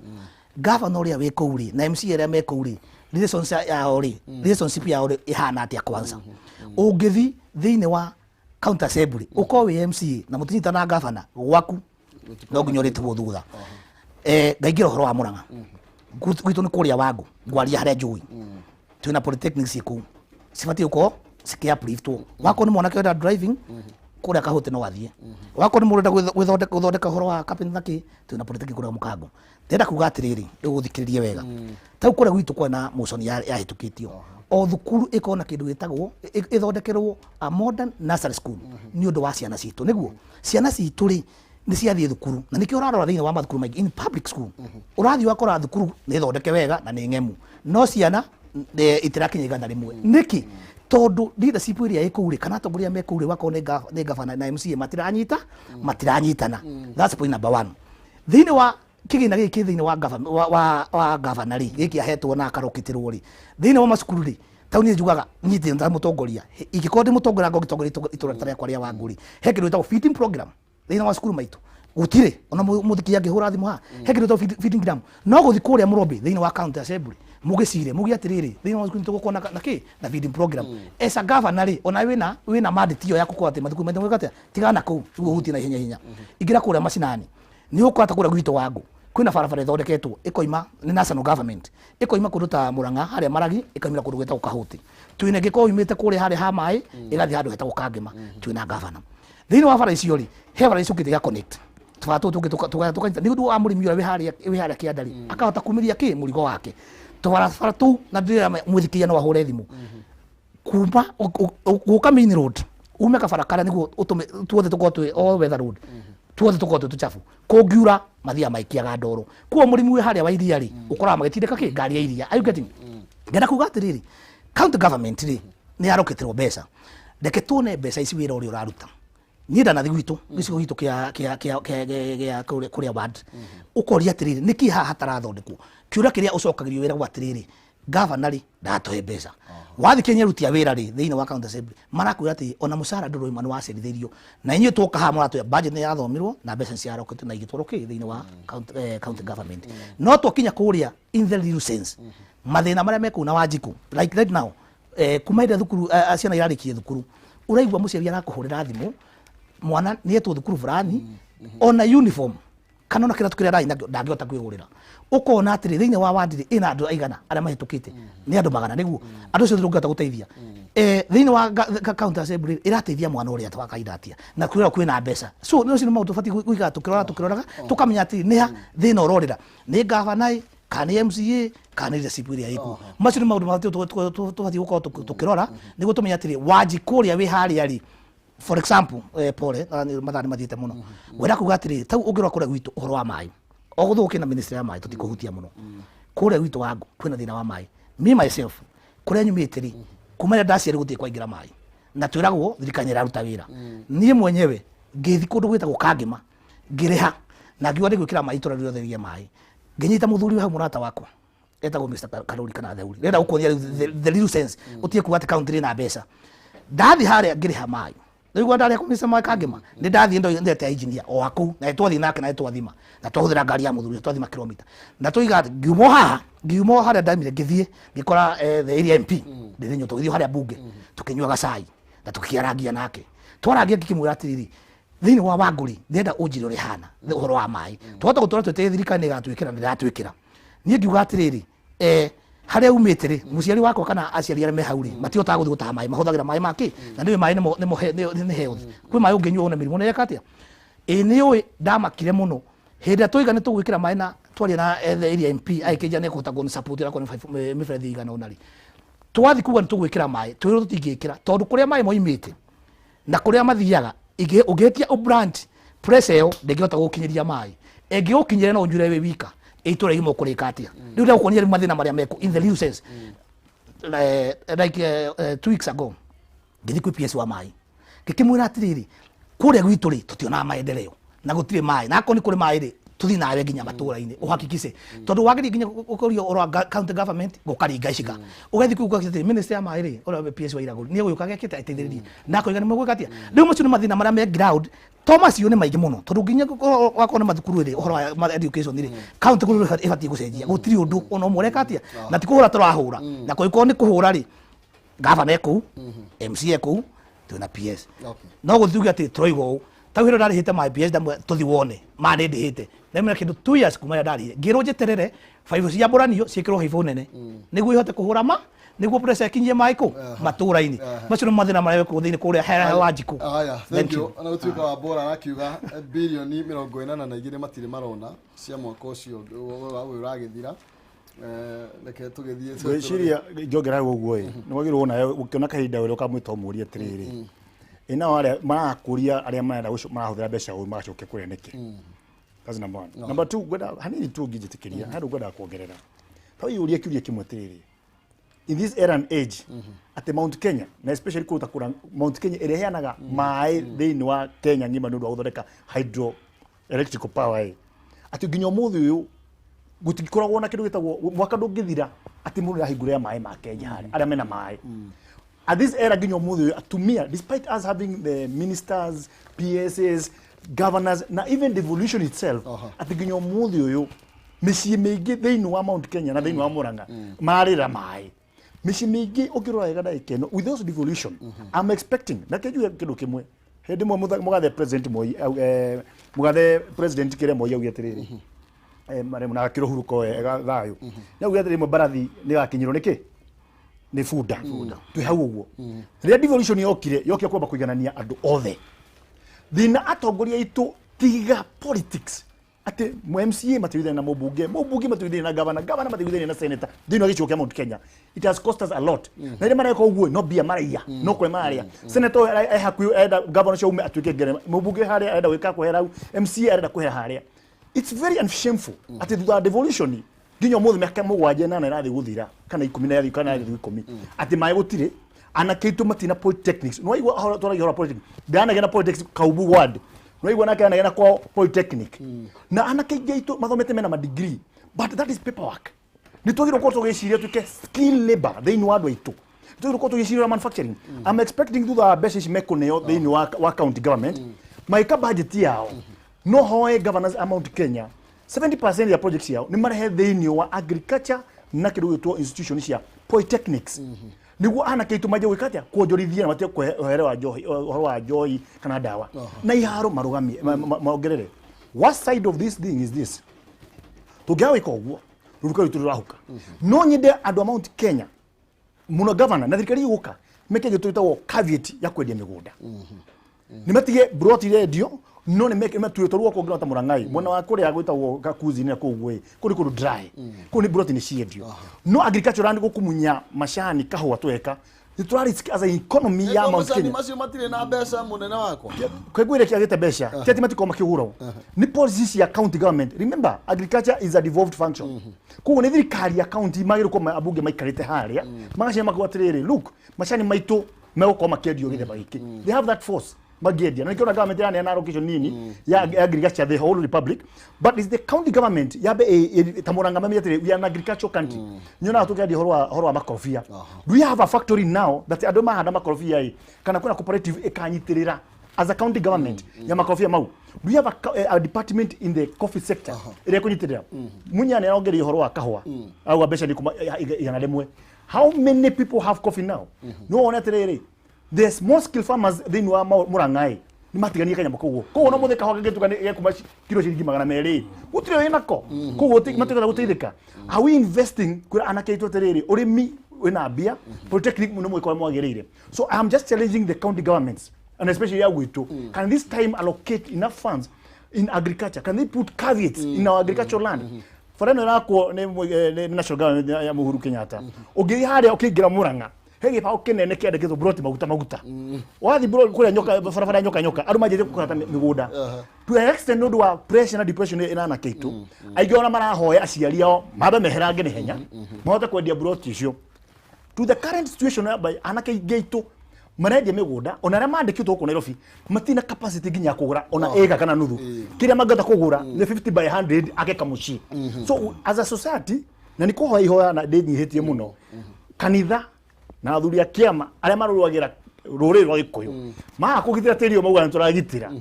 governor uria wi kuuri na MC uria me kuuri relationship ya ori ihana atia kwanza ungithi thini wa county assembly uko wi MC na mutinyita na governor gwaku no nginyorite thutha ngaingira horo wa Murang'a gwitu ni kuria wangu ngwaria haria njui twina polytechnics iku sifati uko sikia upliftwo wako ni mwana kwenda driving kuria kahote no wathie wako ni murenda guthondeka horo wa carpenter ki twina polytechnic kuria mukango ndenda kuga atiriri nduguthikiririe wega tau kuria gwitu kwena motion ya hitukitio o thukuru ikona kindu gitagwo ithondekerwo a modern nursery school ni undu wa ciana citu niguo ciana citu ri ni ciathie thukuru na nikio urarora thini wa mathukuru maingi in public school urathi wakora thukuru ni thondeke wega na ni ngemu no ciana itirakinya igana rimwe niki tondu leadership iria ikuri kana tongoria mekuri wako ne governor na MC matiranyitana that's point number 1 thini wa kigina giki thini wa governor giki ahetwo na akarokitirwo ri thini wa masukuru ri tauni njugaga nyiti nda mutongoria igikondi mutongoria ngogitongoria ituratare kwa ria wanguri hekiru itago feeding program thini wa sukuru maitu gutire ona muthikia ngihura thimu ha hekiru itago feeding program no guthi kuria Murobe thini wa county assembly mugicire mugi atiriri thini wa sukuru tugo kona naki na feeding program esa governor ri ona wina mandate yo yaku ati mathukuru mende ngata tigana ku tugo huti na hinya igira kuria macinani ni ukwata kuria gwito wangu kwina barabara ithondeketwo ikoima ni national government ikoima kuruta Murang'a haria Maragi ikaimira kundu gwetagwo Kahuti twine giko imite kuria haria ha mai igathi handu hetagwo Kangema twina governor thini wa bara icio ri he bara icio kitiga connect twatu tukaita ni undu wa murimi uria wi haria kiandari akahota kumiria ki murigo wake twara tu na ndira mwithikia no ahure thimu kuma guka main road ume kabara kara niguo utume tuothe tukotwe all weather road tuothe tukotwe tuchafu kungiura mathia maikiaga ndoro kuo murimi wi haria wa iria ri ukora magitindika ki ngari ya iria are you getting ngenda kuga atiriri county government ri ni aroketerwo mbeca ndeke tuone mbeca ici wira uri uraruta ni ndana thigwitu gicigo gitu kia kuria ward ukoria atiriri niki haha tarathondekwo kiura kiria ucokagirio wira gwa atiriri governor ri ndatoe mbeca wathi Kenya rutia wira ri thini wa county assembly marakwira ati ona musara ndoro imanu wacerithirio na inyu tuka ha muratoya budget ni yathomirwo na mbeca ciarokete na igitwaro ki thini wa county government no twakinya kuria in the real sense mathina maria meku na Wanjiku like right now kumaida thukuru aciana irarikie thukuru uraigwa muciari arakuhurira thimu mwana nĩ etwo thukuru fulani ona uniform kana ona kĩratũ kĩrĩa arĩ ndangĩhota kwĩgũrĩra ũkona atĩrĩ thĩinĩ wa wadi ĩna andũ aigana arĩa mahĩtũkĩte nĩ andũ magana nĩguo andũ acio ndũngĩhota gũteithia thĩinĩ wa county assembly ĩrateithia mwana ũrĩa twakaidatia na kwĩra kwĩna mbeca so nĩ ũcio nĩ maũndũ batiĩ gũikara tũkĩroraga tũkamenya atĩ nĩ ha thĩna ũrorĩra nĩ gavana kana MCA kana leadership ĩrĩa ĩkuo macio nĩ maũndũ tũbatiĩ gũkorwo tũkĩrora nĩguo tũmenye atĩrĩ Wanjikũ ũrĩa wĩ harĩa rĩ for example pole mathani mathiĩte mũno gwĩra kuga atĩrĩ tau ũngĩrora kũrĩa gwitũ ũhoro wa maĩ ogũthũke na ministry ya maĩ tũtikũhutia mũno kũrĩa gwitũ wangu kwĩna thĩna wa maĩ me myself kũrĩa nyumĩte rĩ kuma rĩrĩa ndaciarĩ gũtirĩ kwaingĩra maĩ na twĩragwo thirikari ĩraruta wĩra niĩ mwenyewe ngĩthi kũndũ gwĩtagwo Kangema ngĩrĩha na ngiuga ndĩgwĩkĩra maĩ itũra rĩothe rĩgie maĩ ngĩnyita mũthuri hau mũrata wakwa etagwo Mr. Karori kana Theuri rĩrĩa ũkuonia the real sense ũtiĩ kuga atĩ country na mbeca ndathi harĩa ngĩrĩha maĩ rĩu ndarĩa kũmĩca maĩ Kangema nĩ ndathi ndete engineer o akũ na twathi nake na twathima na twahũthĩra ngari ya mũthuri twathima kilomita na tũiga ngiumo harĩa ndamire ngĩthiĩ ngĩkora the area MP ndĩthĩnyo tũgĩthiĩ harĩa bunge tũkĩnyuaga cai na tũkĩarangia nake twarangia ngĩkĩmwĩra atĩrĩrĩ thĩinĩ wa Wangũrĩ ndĩrenda ũnjĩre ũrĩa hana ũhoro wa maĩ twahota gũtũra twĩte thirikari nĩĩgatwĩkĩra ndĩratwĩkĩra niĩ ngiuga atĩrĩrĩ harĩa umĩte rĩ mũciari wakwa kana aciari arĩa me hau rĩ matihotaga gũthiĩ gũtaha maĩ mahũthagĩra maĩ make na nĩwe maĩ nĩ health kwĩ maĩ ũngĩnyua one mĩrimũ nĩ eka atĩa nĩũĩ ndamakire mũno hĩndĩ ĩrĩa tũiga nĩ tũgwĩkĩra maĩ na twaria na the area MP aikĩnja nĩ kũhota gũ support yakwa nĩ mĩberethi igana ũna rĩ twathi kuga nĩ tũgwĩkĩra maĩ twĩrwo tũtingĩkĩra tondũ kũrĩa maĩ moimĩte na kũrĩa mathiaga ũngĩtia branch press ĩyo ndĩngĩhota gũkinyĩria maĩ ĩngĩgũkinyĩra no njure wĩ wika itũra igimo kũrĩka atĩa rĩu ndio kuonia mathĩna marĩa meko in the real sense like 2 weeks ago ngĩthi kwĩ PS wa maĩ ngĩkĩmwĩra atĩrĩrĩ kũrĩa gwitũ rĩ tũtionaga maendeleo na gũtirĩ maĩ na akoni kũrĩ maĩ rĩ tuthi nawe nginya matũra-inĩ ũhakikice tondũ wagĩrĩ nginya ũkũrio oro county government gũkaringa icika ũgethi kuuga atĩ minister ya maĩ rĩ oro PS wa Iragũ nĩ gũka gĩkĩte ateithĩrĩrie na koiga nĩ mũgwĩka atĩa rĩu macio nĩ mathĩna marĩa me ground Thomas yone maingĩ mũno tondũ nginya wakona mathukuru rĩ ũhoro wa education rĩ county kũrĩ ĩbatiĩ gũcenjia gũtirĩ ũndũ ona ũmũreka atĩa na ti kũhũra tũrahũra na kũikorwo nĩ kũhũra rĩ governor kũu MCA kũu twĩna PS no gũthiuga atĩ tũroigwo tau hĩndĩ ndarĩhĩte my PS ndamwe tũthi wone ma ndĩhĩte nemera kĩndũ 2 years kuma ndarĩhĩte ngĩrwo njeterere 5 cia mbũranio ciĩkĩrwo haibũ nene nĩguo ihote kũhũra ma nĩguo pressure ikinyie maĩ kũ matũra-inĩ macio nĩ mathĩna marĩa mekwo thĩinĩ kũrĩa hera Wanjikũ thank you ona gũtuĩka wa Bora arakiuga birioni 42 matirĩ marona cia mwaka ũcio ũragĩthira reke tũgĩthiĩ gwĩciria ngĩongerera ũguo nĩ wagĩrĩirwo ona ũkĩona kahinda ũrĩa ũkamwĩta ũmũrie atĩrĩrĩ ĩna arĩa marakũria arĩa marenda marahũthĩra mbeca ũũ magacokia kũrĩa nĩkĩ that's number 1 number 2 gwenda hanini tu ngĩnjĩtĩkĩria handũ gwenda kuongerera tau yũria kĩũria kĩmwe atĩrĩrĩ in this era and age at Mount Kenya na especially kũrĩa Mount Kenya ĩrĩa ĩheanaga maĩ thĩinĩ wa Kenya ng'ima nĩ ũndũ wa gũthondeka hydro electrical power atĩ nginya ũmũthĩ ũyũ gũtikoragwo na kĩndũ gĩtagwo mwaka ndũngĩthira atĩ mũndũ arahingũra maĩ ma Kenya arĩa mena maĩ at this era nginya ũmũthĩ ũyũ atumia despite us having the ministers PSs governors na even devolution itself atĩ nginya ũmũthĩ ũyũ mĩciĩ mĩingĩ thĩinĩ wa Mount Kenya na thĩinĩ wa Murang'a marĩra maĩ mĩciĩ mĩingĩ ũkĩrora wega ndagĩka ĩno with those devolution I'm expecting na kĩnjuge kĩndũ kĩmwe hĩndĩ ĩmwe mũgathe president Moi mũgathe president kĩrĩa Moi augĩ atĩrĩrĩ maremo na kĩrũhuruko wega thayũ nĩ augĩ atĩrĩ mbarathi nĩ gakinyĩrwo nĩkĩ nĩ bunda twĩ hau ũguo rĩrĩa devolution yokire kwamba kũiganania andũ othe thina atongoria aitũ tiga politics ati MCA matuithania na mũmbunge matuithania na governor matuithania na senator thĩinĩ wa gĩcigo kĩa Mount Kenya it has cost us a lot na rĩrĩa mareka ũguo no bia maraiya no kwe marĩa senator hakuhĩ enda governor cio ume atuĩke ngere mũmbunge harĩa enda gwĩka kũhera hau MCA arenda kũhera harĩa it's very unshameful ati thutha devolution nginya mũthĩ mĩaka 7 na ĩrathiĩ gũthira kana 10 na yathi kana 10 ati maĩ gũtirĩ anake aitũ matina polytechnics no igua tũraigua politics ndanagena politics kaubu ward no igua nake anagena kwa polytechnic na anake aitũ mathomete mena degree but that is paperwork nĩ twagĩrĩirwo gũkorwo tũgĩciria tuĩke skill labor thĩinĩ wa andũ aitũ twagĩrĩirwo gũkorwo tũgĩciria manufacturing I'm expecting thutha mbeca ici mekũneo thĩinĩ wa county government maika budget yao no hoe governors a Mount Kenya 70% ya projects yao nĩ marehe thĩinĩ wa agriculture na kĩndũ gĩtwo institutions cia polytechnics niguo anake itu maje gwikatia kuonjorithia na matie kuherewa njohi horo wa njohi kana dawa na iharo marugamie maongerere. What side of this thing is this? Tugawika uguo ruruka itu rahuka no nyinde andu Mount Kenya muno governor na thirikari iguka meke gitu itawo caveat ya kwendia migunda nimatige broti radio no ne meke matuetorwo ko ngata murangai mwana wa kuri agwitawo kakuzi ne kugwe kuri kuru dry kuni broti ni ciendio no agriculture land gukumunya mashani kahwa tweka niturari as an economy ya Mount Kenya macio matire na mbeca munene wako kwegwire kiagite mbeca tiati matiko makigurao ni policy ya county government. Remember agriculture is a devolved function kuko ni thirikari ya county magiro ko abunge maikarite haria magacia makwatiriri look mashani maitu meko makendio githe bagiki they have that force magedia na nikiona government yana na allocation nini ya agriculture the whole republic but is the county government yabe tamuranga mami we are an agricultural country nyona tukadi horwa makorofia do we have a factory now that adoma hada makorofia kana kuna cooperative ekanyitirira as a county government ya makorofia mau do we have a department in the coffee sector ire kunyitirira munya ne aongeria horwa kahwa au abesha ni yana demwe how many people have coffee now no one atiriri the small scale farmers they know murangai ni matigania kanya mukogo ko no mutheka hoga gitu kana kuma kilo shiringi 200 utire inako ko wote matigana guteithika are we investing kura anake itu terere urimi wina bia polytechnic muno mwiko mwagirire. So I am just challenging the county governments and especially ya gwitu can this time allocate enough funds in agriculture? Can they put caveats in our agricultural land? Foreno nako ne national government ya Uhuru Kenyatta ogiri haria okigira muranga hege pa okenene kende kitu broti maguta wathi bro kule nyoka farafara nyoka adu majeje kukata miguda to extend no wa pressure na depression ina na kitu aigiona marahoya aciari ao mabe meherange ni henya mahote kwendia broti icio to the current situation by anake geitu marendia miguda ona rema ndikitwo ku Nairobi matina capacity ginya kugura ona ega kana nuthu kiria magata kugura the 50 by 100 ageka muci. So as a society na niko ihoya na ndenyihitie muno kanitha na athuri a kiama aria maruagira ruriri rwa Gikuyu kugithira tirio mauga nturagitira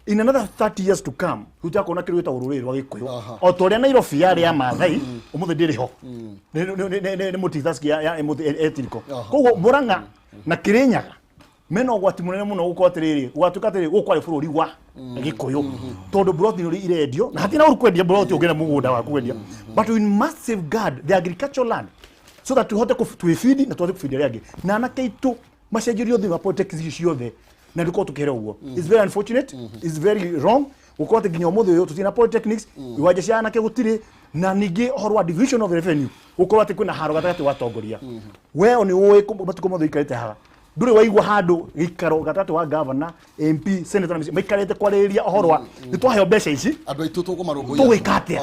in another 30 years to come tutakona kirwita ruriri rwa Gikuyu o toria Nairobi yari ya Maathai umuthe ndiri ho ne mutithaski ya etiriko kogo Murang'a na Kirinyaga meno gwati munene muno gukotiriri gwatukatiri gukwari bururi wa Gikuyu tondu broti ni irendio na hatina urukwendia broti ugena mugunda wa kwendia but we must safeguard the agricultural land so that tuhote kufeed na tuhote kufeed yake na anakaitu macenjerio thima politics ciothe na ndiko tukere uguo. It's very unfortunate, it's very wrong ukote ginyo muthe uyu tutina polytechnics iwaje cia anake gutire na ningi horwa division of revenue uko ati kuna haro gatagati wa tongoria we ni uwe matuko muthe ikarite haga ndure waigwa handu gikaro gatatu wa governor MP senator na maikarite kwariria horwa nitwahe mbeca ici andu aitu tugumarungu tuwikatia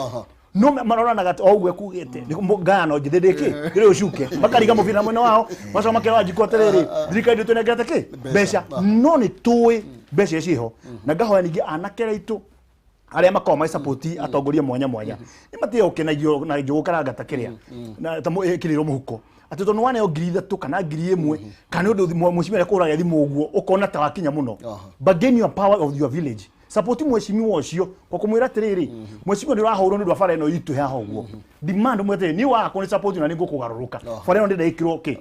no marona gati ogwe kugete ni ngano jithindiki ire ucuke makariga mubira mwena wao maso makera jikoterere thirikari tunegete ki mbeca no ni tuwe mbeca ciho na ngahoya ningi anakera itu aria makoma support atongoria mwanya ni matie ukenagio na njugukaranga takiria na tamu kiriro muhuko ati tondu wane ogiri thatu kana ngiri imwe kana undu mucimere kuraga thimu uguo ukona ta wakinya muno but gain your power of your village support mweshimiwa ucio kwa kumwira tiriri mweshimiwa ni rahoro ni ndwafara ino itu haho uguo demand mwete ni wako ni support na ningo kugaruruka fara ino ndida ikiro ki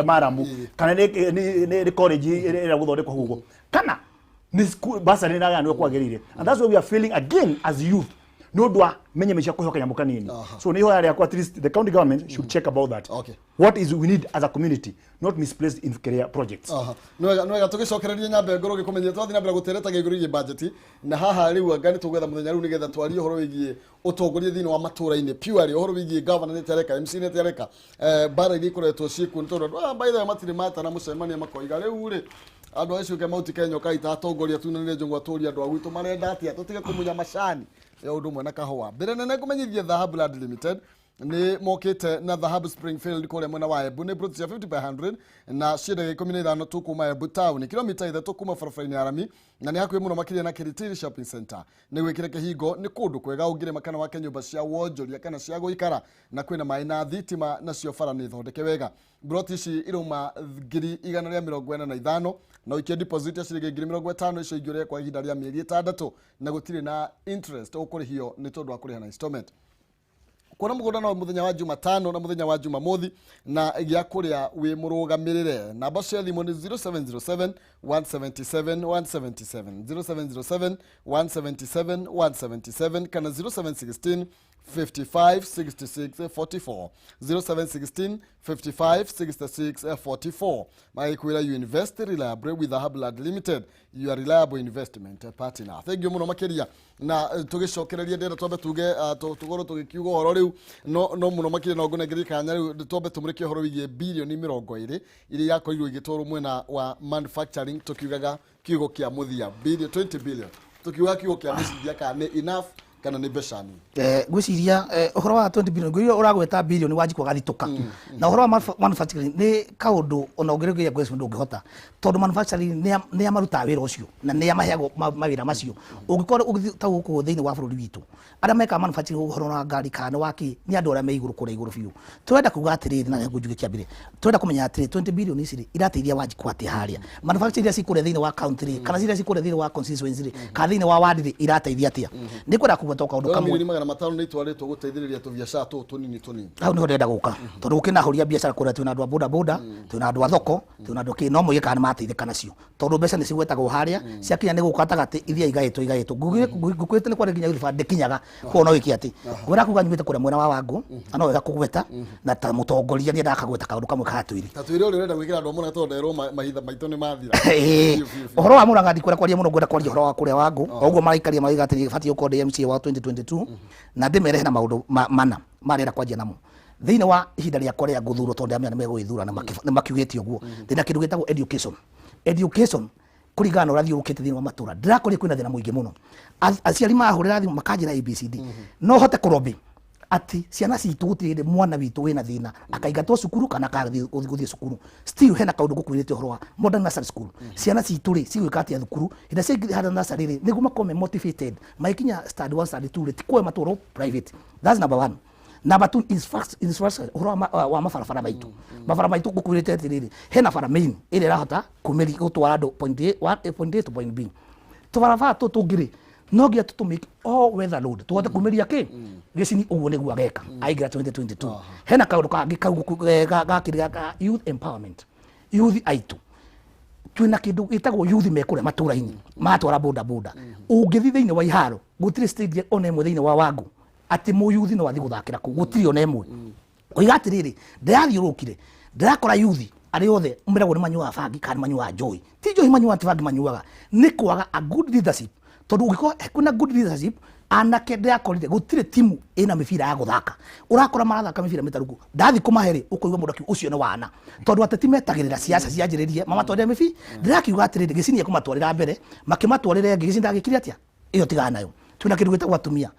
maramu kana ni college ira guthondekwa hugo kana ni school basa ni naga nwe kwagirire and that's why we are feeling again as youth no dwa menye mesha kuhoka nyamuka nini so ni hoya ya at least the county government should check about that. What is we need as a community, not misplaced in career projects. Nwega tugicokereria nyambe ngoro gikumenye twathi na mbere gutereta giguru gi budget na haha riu anga ni tugwetha muthenya riu nigetha twari horo wigie utongoria thini wa matura-ini purely horo wigie governor netereka MC netereka bara igikoretwo ciku ntondo by the way matire mata na mucemania makoiga riu ri andu acio ke Mount Kenya kaita atongoria tunanire njungwa turia andu agwitu marenda atia tutige kumunya macani ya undu mwe na kahua mbere nene kumenyithia Dhahabu Land Limited ni mokite na Dhahabu Springfield kule mwena wa Embu ni broti ya 50 by 100 na shida ya 15 tu kuma Embu town kilomita 3 kuma farafani arami na ni hakuye muno makiria na KIRI shopping center ni gwikire kihingo ni kundu kwega ugire makana wa nyumba cia wonjoria kana cia guikara na kwina mai na thitima na cio fara ni thondeke wega broti ici iruma 145 na ukia deposit ya ciringi 50 icio igire kwa ihinda ria mieri 6 na gutire na interest ukurihio ni tondu wa kuriha na installment kuona mugunda no muthenya wa Jumatano na muthenya wa Jumamothi na gya kuria wi murugamirire namba cia thimu ni 0707 177 177 0707 177 177 kana 0716 55 66 44 0716 55 66 44 Maikwira you invest reliably with the Blood Limited, your reliable investment partner. Thank you muno makiria na tugicokereria ndera twambe tuge tugoro tugikiuga horo riu no muno makiria no ngunengeri kanya riu twambe tumurike horo wigie bilioni 20 iria yakorirwo igitoro mwena wa manufacturing tukiugaga kiugo kia muthia 20 billion tukiuga kiugo kia muthia kana enough kana ni beshani gwiciria uhoro wa 20 billion gwiyo uragweta billion wajikwa gathituka na uhoro wa manufacturing ni kaundu ona ungeregeria gwicwa ndungihota tondu manufacturing ni amaruta wira ucio na ni amaheago mawira macio ungikora ugita guku thiini wa bururi witu aria meka manufacturing uhoro na ngari kana waki ni andu aria me iguru kure iguru biu twenda kuga atiriri na ngujuge kiambire twenda kumenya atiri 20 billion iciri irateithia wajikwa ati haria manufacturing cia kure thiini wa county kana cia kure thiini wa constituency kana thiini wa ward irateithia atia ni kwenda toka undu kamwe ni magana matano ni twaretwo guteithiriria tubiacara tunini hau niho ndenda guka tondu ukinahuria biacara kuria twina andu a boda boda twina andu a thoko twina andu ki no muge kana mateithika nacio tondu mbeca ni cigwetagwo haria ciakinya ni gukatagati ithia igaitwo ngukwite ni kwari nginya irifa ndikinyaga ko no wiki ati ngwira kuga nyumite kuria mwena wa wangu ano wega kugweta na ta mutongoria ni ndakagweta kaundu kamwe katwiri tatwiri uri urenda gwikira andu amwe tondu nderwo mahitha maito ni mathira uhoro wa muranga ndikura kwaria muno ngwenda kwaria uhoro wa kuria wangu oguo maraikaria maigatiri fati uko MC wa 2022 na ndimere na maundu mana marera kwanjia namo thiini wa ihinda ria korea guthuro tondu amya nimegwithura na makiugitio guo ndina kindu gitagwo education kurigana urathio ukite thiini wa matura ndirakori kwina thina muingi muno aciari mahurira thimu makanjira ABCD no hote kurobi ati ciana citu gutire mwana witu wina thina akaigatwo cukuru kana guthie cukuru still hena kaundu gukwirite horo wa modern nursery school ciana citu ri cigwika atia thukuru ida hada nursery ri niguo makome motivated maikinya study 1 study 2 tikwe maturo private that's number 1 number 2 is first horo wa mafarafara baitu mafara baitu gukwirite atiriri hena fara main ile rahota kumeri gutwara ndo point A to point B tubarabara tungiri no gia to make all weather load tuhote kumeria ki Gichini uguo niguo ageka aigira 2022 hena kaundu kangi gakiriga ka youth empowerment youth aitu twina kindu gitagwo youth mekure matura-ini matwara boda boda ungithi thiini wa iharo gutire stage ona imwe thiini wa wangu ati mu youth no wathi guthakira ku gutire ona imwe oiga atiriri ndirathiurukire ndirakora youth ari othe umiragwo ni manyua bangi kana manyua joy ti joy manyua bangi manyuaga ni kwaga a good leadership tondu ungiko kuna good leadership anake ndiakorire gutire timu ina mibira ya guthaka urakora marathaka mibira mitaruku ndathi kumaheri ukuigwa mundu ucio ni wana tondu ateti metagirira siasa cianjiririe mamatwarire mibi ndirakiuga atiriri Gichini ekumatwarira mbere makimatwarire Gichini ndagikire atia iyo tigana nayo twina kindu gitagwo atumia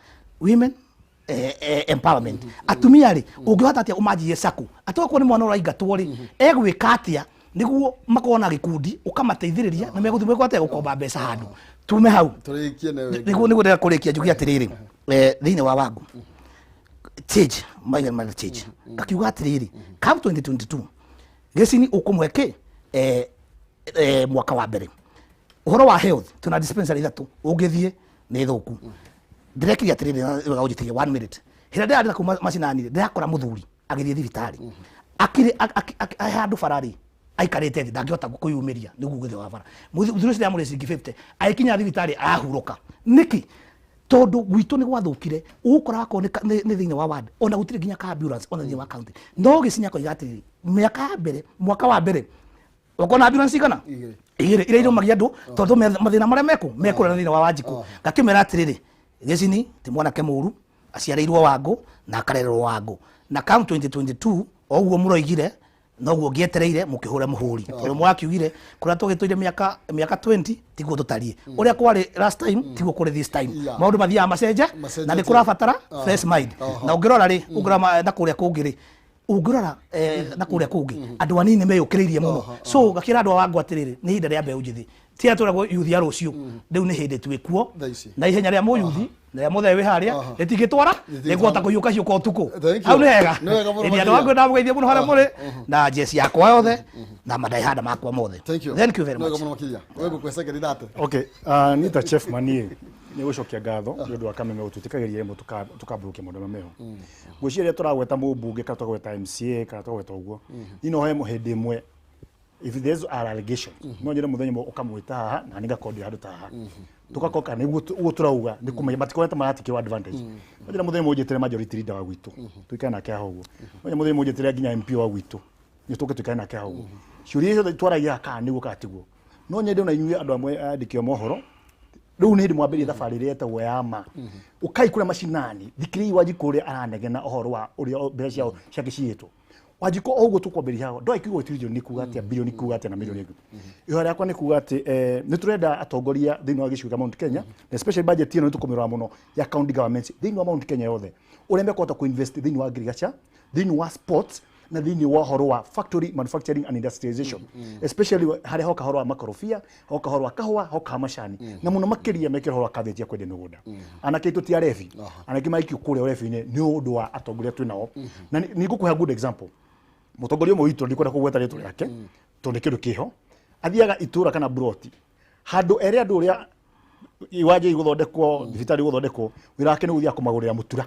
women empowerment atumia ri ungihota atia umanjie saku atoko ni mwana uraingatwo ri egwika atia niguo makona gikundi ukamateithiriria na meguthimwe kwatia gukomba mbeca handu tume hau turikie nawe niguo ndira kurikia njugi atiriri thiini wa wangu change my change akiuga atiriri come 2022 Gichini ukumweke mwaka wa mbere uhoro wa health tuna dispensary ithatu ungithie ni thuku ndirekiria atiriri wega ujitirie 1 minute hira ndira kuma macinani ndirakora muthuri agithie thibitari akire handu farari aikarite thi ndangihota kuyumiria niguo guthe wa bara muthuri ucio amure cingi 50 aikinya thibitari ahuruka niki tondu gwitu ni gwathukire ukora ko ni thiini wa ward ona gutire nginya ka ambulance ona thiini wa county no Gichini ko igatiri miaka mbere mwaka wa mbere ukona ambulance kana igire ire irumagia andu tondu mathina maria mekura thiini wa Wanjiku ngakimera atiriri Gichini ti mwana ke muru aciareirwo wangu na akarererwo wangu na come 2022 oguo muroigire noguo ngietereire mukihure muhuri uri mwakiugire kuria tugituire miaka 20 tiguo tutarie uria kwari last time tiguo kuri this time maundu mathia macenja na ni kurabatara fresh mind na ungirora ri ungirama na kuria kungiri ungirora na kuria kungi andu anini meyukiririe muno so gakira andu wangu atiriri ni hinda ria mbeu njithi ti aturagwo youth ya rucio riu ni hindi twikuo na ihenya ria muyuthi na muthewe haria ritigitwara niguota kuyuka ciuko tuku au ni hega ni andu wangu ndamugeithie muno haria muri na jesi yakwa yothe na madai hada makwa mothe thank you very much wewe kweseka didate Okay, nita Chefman ye nĩ gũcokia ngatho nĩ ũndũ wa Kameme ũtwĩtĩkagĩria ĩmwe tukambũrũkia maũndũ mameho gwĩciria tũragweta mũmbunge kana tũragweta MCA kana tũragweta ũguo ino he hĩndĩ ĩmwe if these are allegations no njĩre mũthenya ũmwe ũkamwĩta haha na nĩ gakondi handũ ta haha tugakoka nĩguo tũrauga nĩ kũmenya matikwenda maratikĩrwo advantage no njĩre mũthenya ũmwe ũnjĩtĩre majority leader wa gwitũ tuikare nake haha ũguo no njĩre mũthenya ũmwe ũnjĩtĩre nginya MP wa gwitũ nĩ tũke tuikare nake haha ũguo ciũria icio twaragia kana nĩguo katigwo no nyende ona inyuĩ andũ amwe andĩki a mohoro rĩu nĩ hĩndĩ mwambĩrĩria thabarĩ ĩrĩa ĩtagwo ya ma ũkai kũrĩa macinani thikĩrĩi Wanjikũ ũrĩa aranegena ũhoro wa ũrĩa mbeca ciao ciake ciyĩtwo Wanjikũ ũguo tũkwambĩrĩria haha ndoi kiugo trillion nĩ kuuga atĩa billion kuuga atĩa na million ĩngĩ ihora yakwa nĩ kuuga atĩ nĩ tũrenda atongoria thĩinĩ wa gĩcigo kĩa Mount Kenya na especially budget ĩno nĩ tũkũmĩrora mũno ya county governments thĩinĩ wa Mount Kenya yothe ũrĩa mekũhota kũinvest thĩinĩ wa agriculture thĩinĩ wa sports na thĩinĩ wa horo wa factory manufacturing and industrialization especially harĩa hoka horo wa makorobia hoka horo wa kahũa hoka macani na mũno makĩria mekĩra horo wa kathĩti ya kwendia mĩgũnda anake itũ ti arebi anake maikio kũrĩa ũrebi-inĩ nĩ ũndũ wa atongoria twĩnao na nĩ ngũkũhe good example mũtongoria ũmwe witũ ndikwenda kũgweta rĩtwa rĩake tondũ kĩndũ kĩho athiaga itũra kana broti handũ erĩ andũ ũrĩa iwanja igũthondekwo thibitarĩ igũthondekwo wĩra wake nĩ gũthiĩ kũmagũrĩra mũtura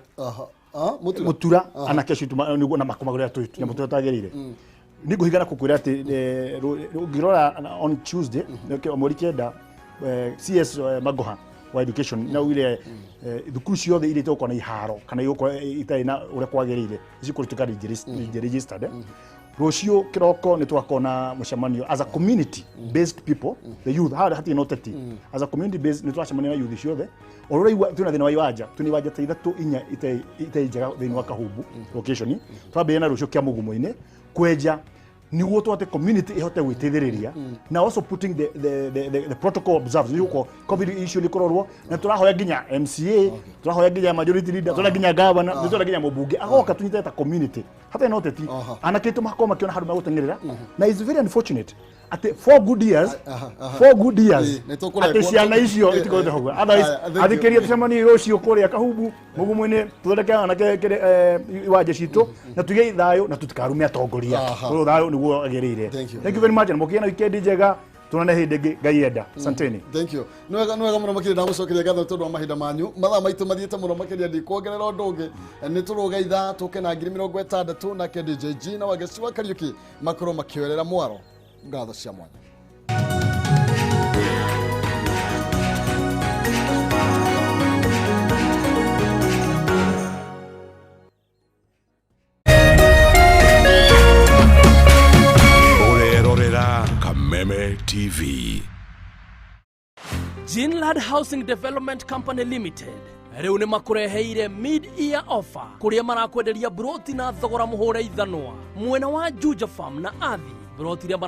mutura anake citu na makomagũrĩra tũitu nyamũ tũtagĩrĩire nĩ ngũhigana kũkwĩra atĩ ngĩrora on Tuesday mweri kenda CS Magoha wa education na wile thukuru ciothe iria itokorwo na iharo kana itarĩ na ũrĩa kwagĩrĩire icikũrĩtuka registered rũciũ kĩroko nĩ twakona mũcemanio as a community based people the youth hatirĩ na ũteti as a community based nĩ twacemania na youth ciothe ũrĩa twĩna thĩna wa iwanja ta ithatũ inya itarĩ njega thĩinĩ wa Kahumbu location twambĩrĩria na rũciũ kĩa mũgumo-inĩ kwenja nĩguo tũhote community ihote gwĩteithĩrĩria na also putting the protocol observed nĩguo covid issue nĩ kũrorwo na tũrahoya nginya MCA tũrahoya nginya majority leader tũrahoya nginya governor tũrahoya nginya mũmbunge agoka tunyite ta community hata no teti anake tũmakoma makiona handũ magũteng'erera na is very unfortunate at 4 good years ati ciana icio itikote hau athikĩria tũcemanie rũciũ kũrĩa Kahumbu mũgumo-inĩ tũthondeke anake iwanja citũ na tũgĩe thayũ na tũtikarume atongoria thayũ nĩguo agĩrĩire thank you very much na mũkĩgĩa na weekend njega tuonane hĩndĩ ĩngĩ Ngai enda asanteni thank you nĩ wega mũno makĩria ndagũcokeria ngatho tondũ wa mahinda manyu mathaa maitũ mathiĩte mũno makĩria ndikuongerera ũndũ ũngĩ nĩ tũrũgeitha tũke na 60,000 na Kendi JG na Wageci wa Kariuki makorwo makĩoerera mwaro ngatho cia mwanya Kameme TV. Jinlad Housing Development Company Limited rĩu nĩ makũreheire mid-year offer kũrĩa marakwenderia broti na thogora mũhũre ithanwa mwena wa Juja Farm na Athi broti